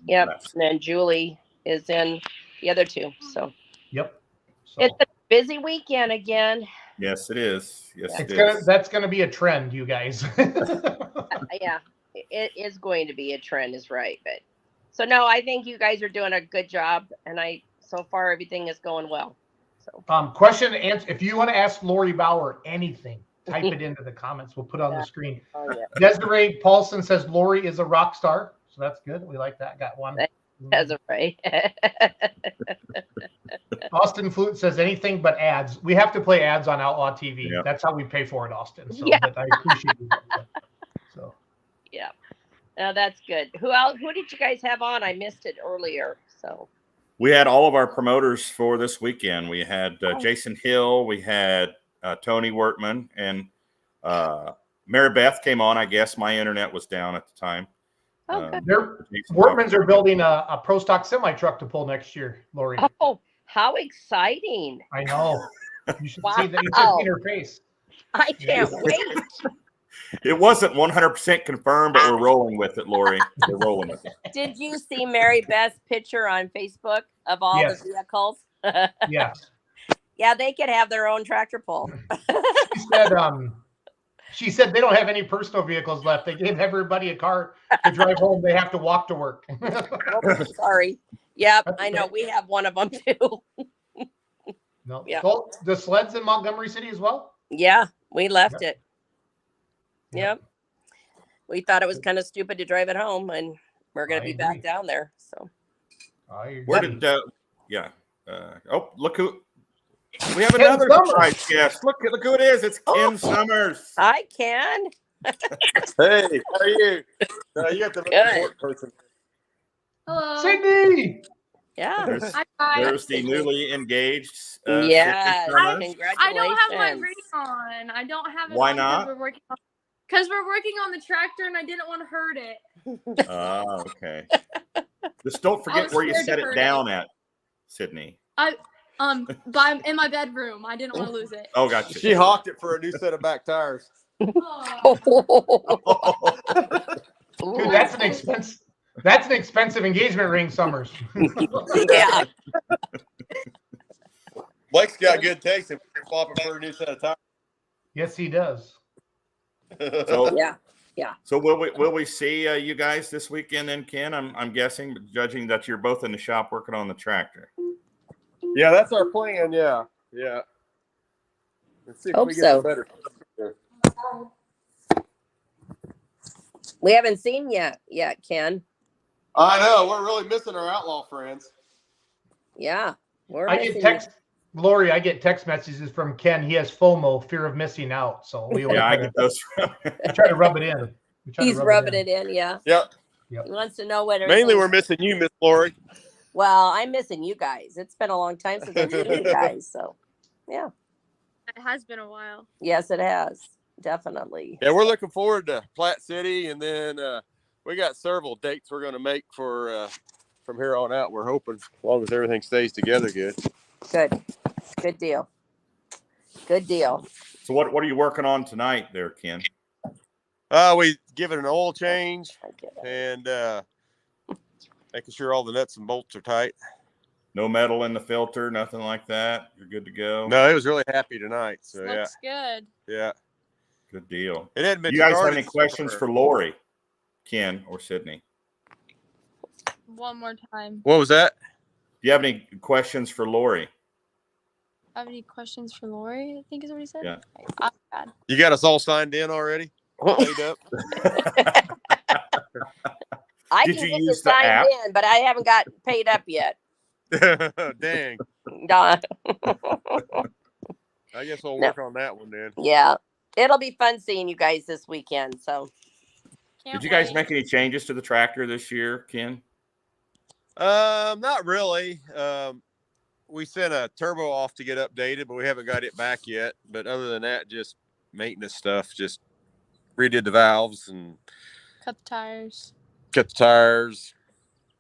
Yep. And then Julie is in the other two. So. Yep. So. It's a busy weekend again. Yes, it is. Yes, that's going to be a trend, you guys. Yeah, it is going to be a trend, is right. But so no, I think you guys are doing a good job, and so far everything is going well. So question and answer. If you want to ask Lori Bauer anything, type it into the comments. We'll put it on the screen. Oh, yeah. Desiree Paulson says Lori is a rock star, so that's good. We like that. Got one. Desiree. Austin Flute says anything but ads. We have to play ads on Outlaw TV. Yep. That's how we pay for it, Austin. So but I appreciate it. So yeah. No, that's good. Who did you guys have on? I missed it earlier. So we had all of our promoters for this weekend. We had Jason Hill, we had Tony Wortman, and Mary Beth came on. I guess my internet was down at the time. Okay. Wortmans are building a Pro Stock semi truck to pull next year, Lori. Oh, how exciting! I know. You should Wow. see that. You should see her face. I can't wait. It wasn't 100% confirmed, but we're rolling with it, Lori. We're rolling with it. Did you see Mary Beth's picture on Facebook of all Yes. the vehicles? Yes. Yeah, they could have their own tractor pull. She said they don't have any personal vehicles left. They gave everybody a car to drive home. They have to walk to work. Oh, sorry. Yep, I know. We have one of them too. No. Yeah. So the sleds in Montgomery City as well? Yeah, we left it. Yep. We thought it was kind of stupid to drive it home, and we're going to be back down there. So, Where did oh, look who we have, another surprise guest. Look who it is. It's Ken Summers. Hi, Ken. Hey, how are you? You got the important person. Hello. Sydney. Yeah. There's the newly engaged. Yes. I don't have my ring on. I don't have it Why on not? because we're working on the tractor and I didn't want to hurt it. Oh, okay. Just don't forget where you set it down at, Sydney. In my bedroom. I didn't want to lose it. Oh, gotcha. She hawked it for a new set of back tires. Dude, that's an expense. That's an expensive engagement ring, Summers. Yeah. Blake's got good taste if we're swapping for a new set of tires. Yes, he does. So, yeah. So will we see you guys this weekend then, Ken? I'm guessing, judging that you're both in the shop working on the tractor. Yeah, that's our plan. Yeah. Let's see if Hope we get so. some better. We haven't seen yet, Ken. I know. We're really missing our outlaw friends. Yeah. I get text messages from Ken. He has FOMO, fear of missing out. So we I get those. We try to rub it in. He's rubbing it in, yeah. Yep. He wants to know what. Mainly, we're missing you, Miss Lori. Well, I'm missing you guys. It's been a long time since I've seen you guys. So, yeah. It has been a while. Yes, it has. Definitely. Yeah, we're looking forward to Platte City, and then we got several dates we're going to make for from here on out. We're hoping, as long as everything stays together good. Good deal. Good deal. So what are you working on tonight there, Ken? We give it an oil change and making sure all the nuts and bolts are tight. No metal in the filter, nothing like that. You're good to go. No, it was really happy tonight. So Looks good. Yeah. Good deal. It hadn't been. You guys have any questions for Lori, Ken, or Sydney? One more time. What was that? Do you have any questions for Lori? Have any questions for Lori? I think is what he said. Yeah. Bad. You got us all signed in already? Paid up? I Did can you get you use the signed app? in, but I haven't got paid up yet. Dang. Done. I guess we'll work on that one then. Yeah. It'll be fun seeing you guys this weekend. So. Did you guys make any changes to the tractor this year, Ken? Not really. We sent a turbo off to get updated, but we haven't got it back yet. But other than that, just maintenance stuff. Just redid the valves and Cut the tires.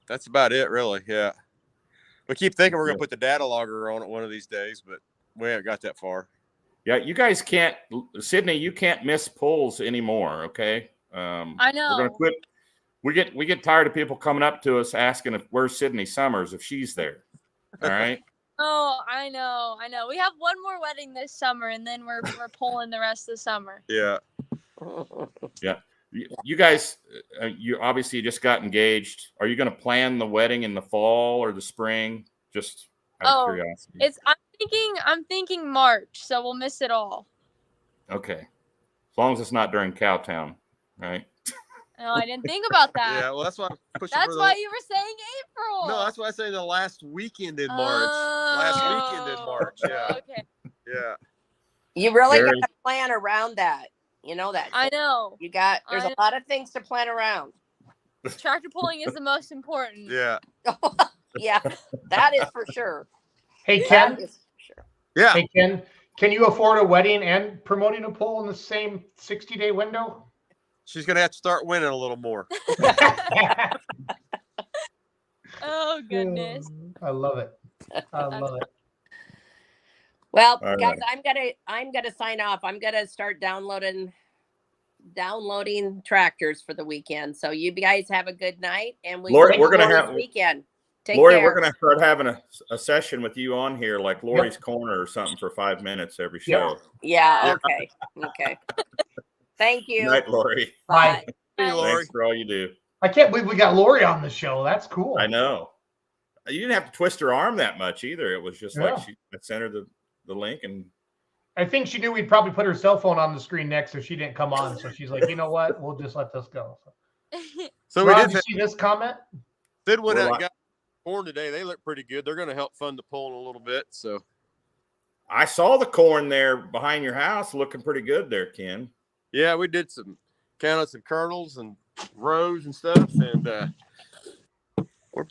That's about it, really. Yeah. We keep thinking we're going to put the data logger on it one of these days, but we haven't got that far. Yeah, you guys can't, Sydney. You can't miss pulls anymore. Okay. I know. We're gonna quit. We get tired of people coming up to us asking if where's Sydney Summers if she's there. All right. Oh, I know. We have one more wedding this summer, and then we're pulling the rest of the summer. Yeah. Yeah. You guys, you obviously just got engaged. Are you going to plan the wedding in the fall or the spring? Just out of curiosity. I'm thinking March, so we'll miss it all. Okay. As long as it's not during Cowtown, right? No, I didn't think about that. Yeah, well, that's why I'm pushing That's for why you were saying April. No, that's why I say the last weekend in March. Last weekend in March, yeah. Okay. Yeah. You really got to plan around that. You know that. I know. There's a lot of things to plan around. Tractor pulling is the most important. Yeah. Yeah, that is for sure. Hey, Ken. That is for sure. Yeah. Hey, Ken, Can you afford a wedding and promoting a poll in the same 60-day window? She's gonna have to start winning a little more. Oh goodness. I love it. I love it. Well, All guys, right. I'm gonna sign off. I'm gonna start downloading tractors for the weekend. So you guys have a good night, and we Lori, will we're gonna this have weekend. Take Lori, care. we're gonna start having a session with you on here, like Lori's Corner or something, for 5 minutes every show. Yeah. Okay. Okay. Thank you. Good night, Lori. Bye. Hey, Lori. Thanks for all you do. I can't believe we got Lori on the show. That's cool. I know. You didn't have to twist her arm that much either. It was just like I sent her the link, and I think she knew we'd probably put her cell phone on the screen next if she didn't come on. So she's like, you know what? We'll just let this go. So Rob, we did you see this comment? Sid went We're out and li- got corn today. They look pretty good. They're going to help fund the poll in a little bit. So I saw the corn there behind your house looking pretty good there, Ken. yeah, we did counted some kernels and rows and stuff, and we're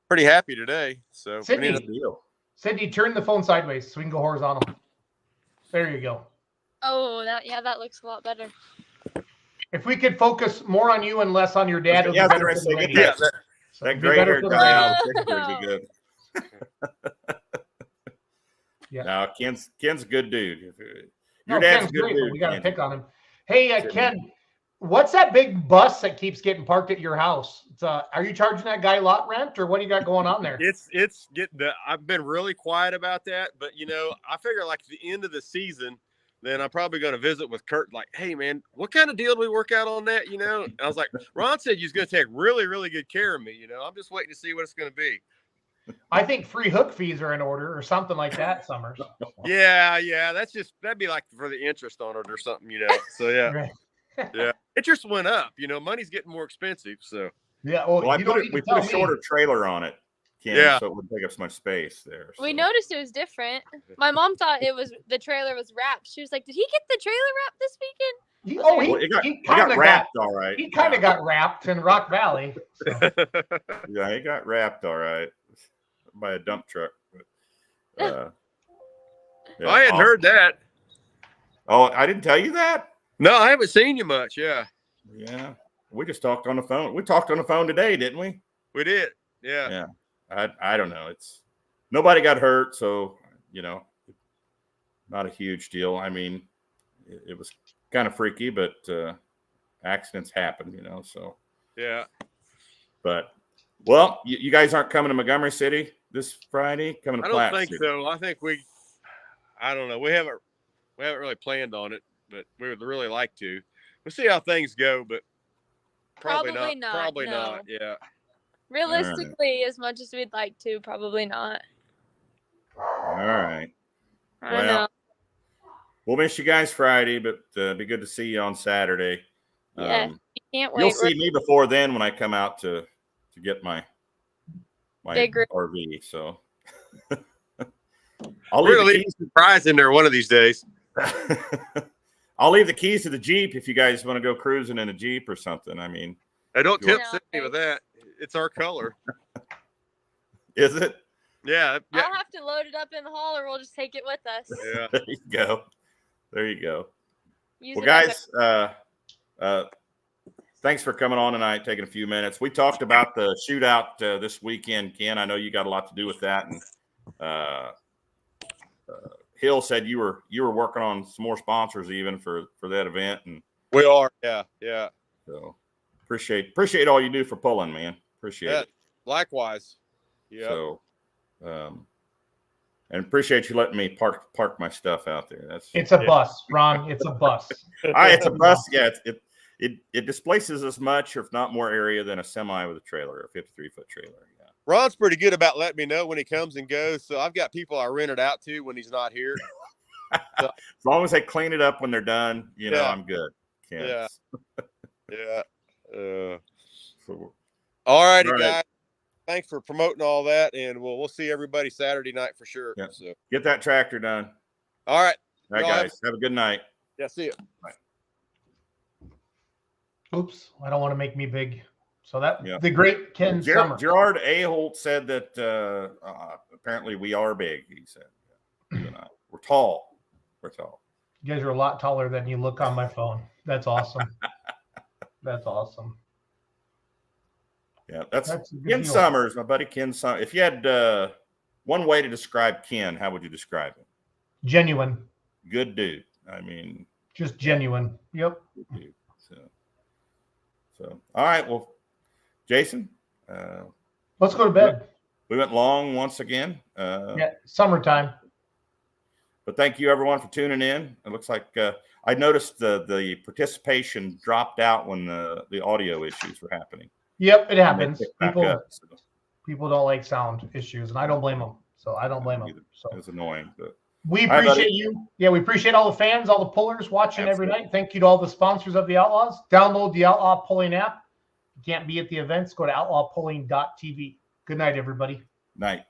pretty happy today. So Sydney, turn the phone sideways so we can go horizontal. There you go. Oh, that looks a lot better. If we could focus more on you and less on your dad, it would Yeah, be I better was for the gonna say, ladies. get that Be gray better hair for the guy out ladies. of the picture would be good. Yeah. No, Ken's a good dude. No, Your dad's Ken's a good great, but dude. we got to Ken. pick on him. Hey, Ken, what's that big bus that keeps getting parked at your house? It's, are you charging that guy lot rent, or what do you got going on there? It's getting. I've been really quiet about that, but I figure like at the end of the season, then I'm probably going to visit with Kurt. Like, hey man, what kind of deal do we work out on that? And I was like, Ron said he's going to take really, really good care of me. I'm just waiting to see what it's going to be. I think free hook fees are in order or something like that, Summers. Yeah, that'd be like for the interest on it or something, So yeah, Right. yeah, interest went up. Money's getting more expensive, so Yeah. Well, you don't need we to put a tell me. shorter trailer on it, Ken, Yeah. so it wouldn't take up so much space there. We noticed it was different. My mom thought the trailer was wrapped. She was like, "Did he get the trailer wrapped this weekend?" He It kind got of wrapped all right. He kind of got wrapped in Rock Valley. So. Yeah, it got wrapped all right by a dump truck. But, yeah, I hadn't heard that. Oh, I didn't tell you that? No, I haven't seen you much. Yeah. Yeah. We just talked on the phone. We talked on the phone today, didn't we? We did. Yeah. Yeah. I don't know. Nobody got hurt, so not a huge deal. I mean, it was kind of freaky, but accidents happen, so. Yeah. But well, you guys aren't coming to Montgomery City this Friday? Coming to I Platte don't think City. so. I think I don't know. We haven't really planned on it, but we would really like to. We'll see how things go, but probably not. Probably no. not. Yeah. Realistically, as much as we'd like to, probably not. All right. I know. We'll miss you guys Friday, but be good to see you on Saturday. Yeah, you can't wait. You'll see me before then when I come out to get my Bigger. RV. So I'll leave a surprise in there one of these days. I'll leave the keys to the Jeep if you guys want to go cruising in a Jeep or something. I mean, I don't tip Sydney with that. It's our color. Is it? Yeah. I'll have to load it up in the hall, or we'll just take it with us. Yeah. There you go. Use Well, it as guys, thanks for coming on tonight, taking a few minutes. We talked about the shootout this weekend, Ken. I know you got a lot to do with that, and Hill said you were working on some more sponsors even for that event, and we are. Yeah. So appreciate all you do for pulling, man. Appreciate it. Likewise. Yeah. So, and appreciate you letting me park my stuff out there. It's a bus, Ron. It's a bus. It's a bus. Yeah, it displaces as much, or if not more, area than a semi with a trailer, a 53-foot trailer. Yeah. Ron's pretty good about letting me know when he comes and goes. So I've got people I rent it out to when he's not here. So, as long as they clean it up when they're done, I'm good. Yeah. Yeah. So, all righty, guys. Thanks for promoting all that, and we'll see everybody Saturday night for sure. Yeah. So get that tractor done. All right. All right, guys. Have a good night. Yeah, see you. Bye. Oops, I don't want to make me big. So the great Ken Summer. Gerard Aholt said that apparently we are big. He said we're tall. We're tall. You guys are a lot taller than you look on my phone. That's awesome. That's awesome. Yeah, that's a good Ken deal. Summers, my buddy Ken Summers. If you had one way to describe Ken, how would you describe him? Genuine. Good dude. I mean, just genuine. Yep. Good dude. So all right. Well, Jason, let's go to bed. We went long once again. Yeah, summertime. But thank you everyone for tuning in. It looks like I noticed the participation dropped out when the audio issues were happening. Yep, it happens. People don't like sound issues, and I don't blame them. So I don't blame them. So it's annoying, but we appreciate you. Yeah, we appreciate all the fans, all the pullers watching every night. Thank you to all the sponsors of the Outlaws. Download the Outlaw Pulling app. If you can't be at the events, go to outlawpulling.tv. Good night, everybody. Night.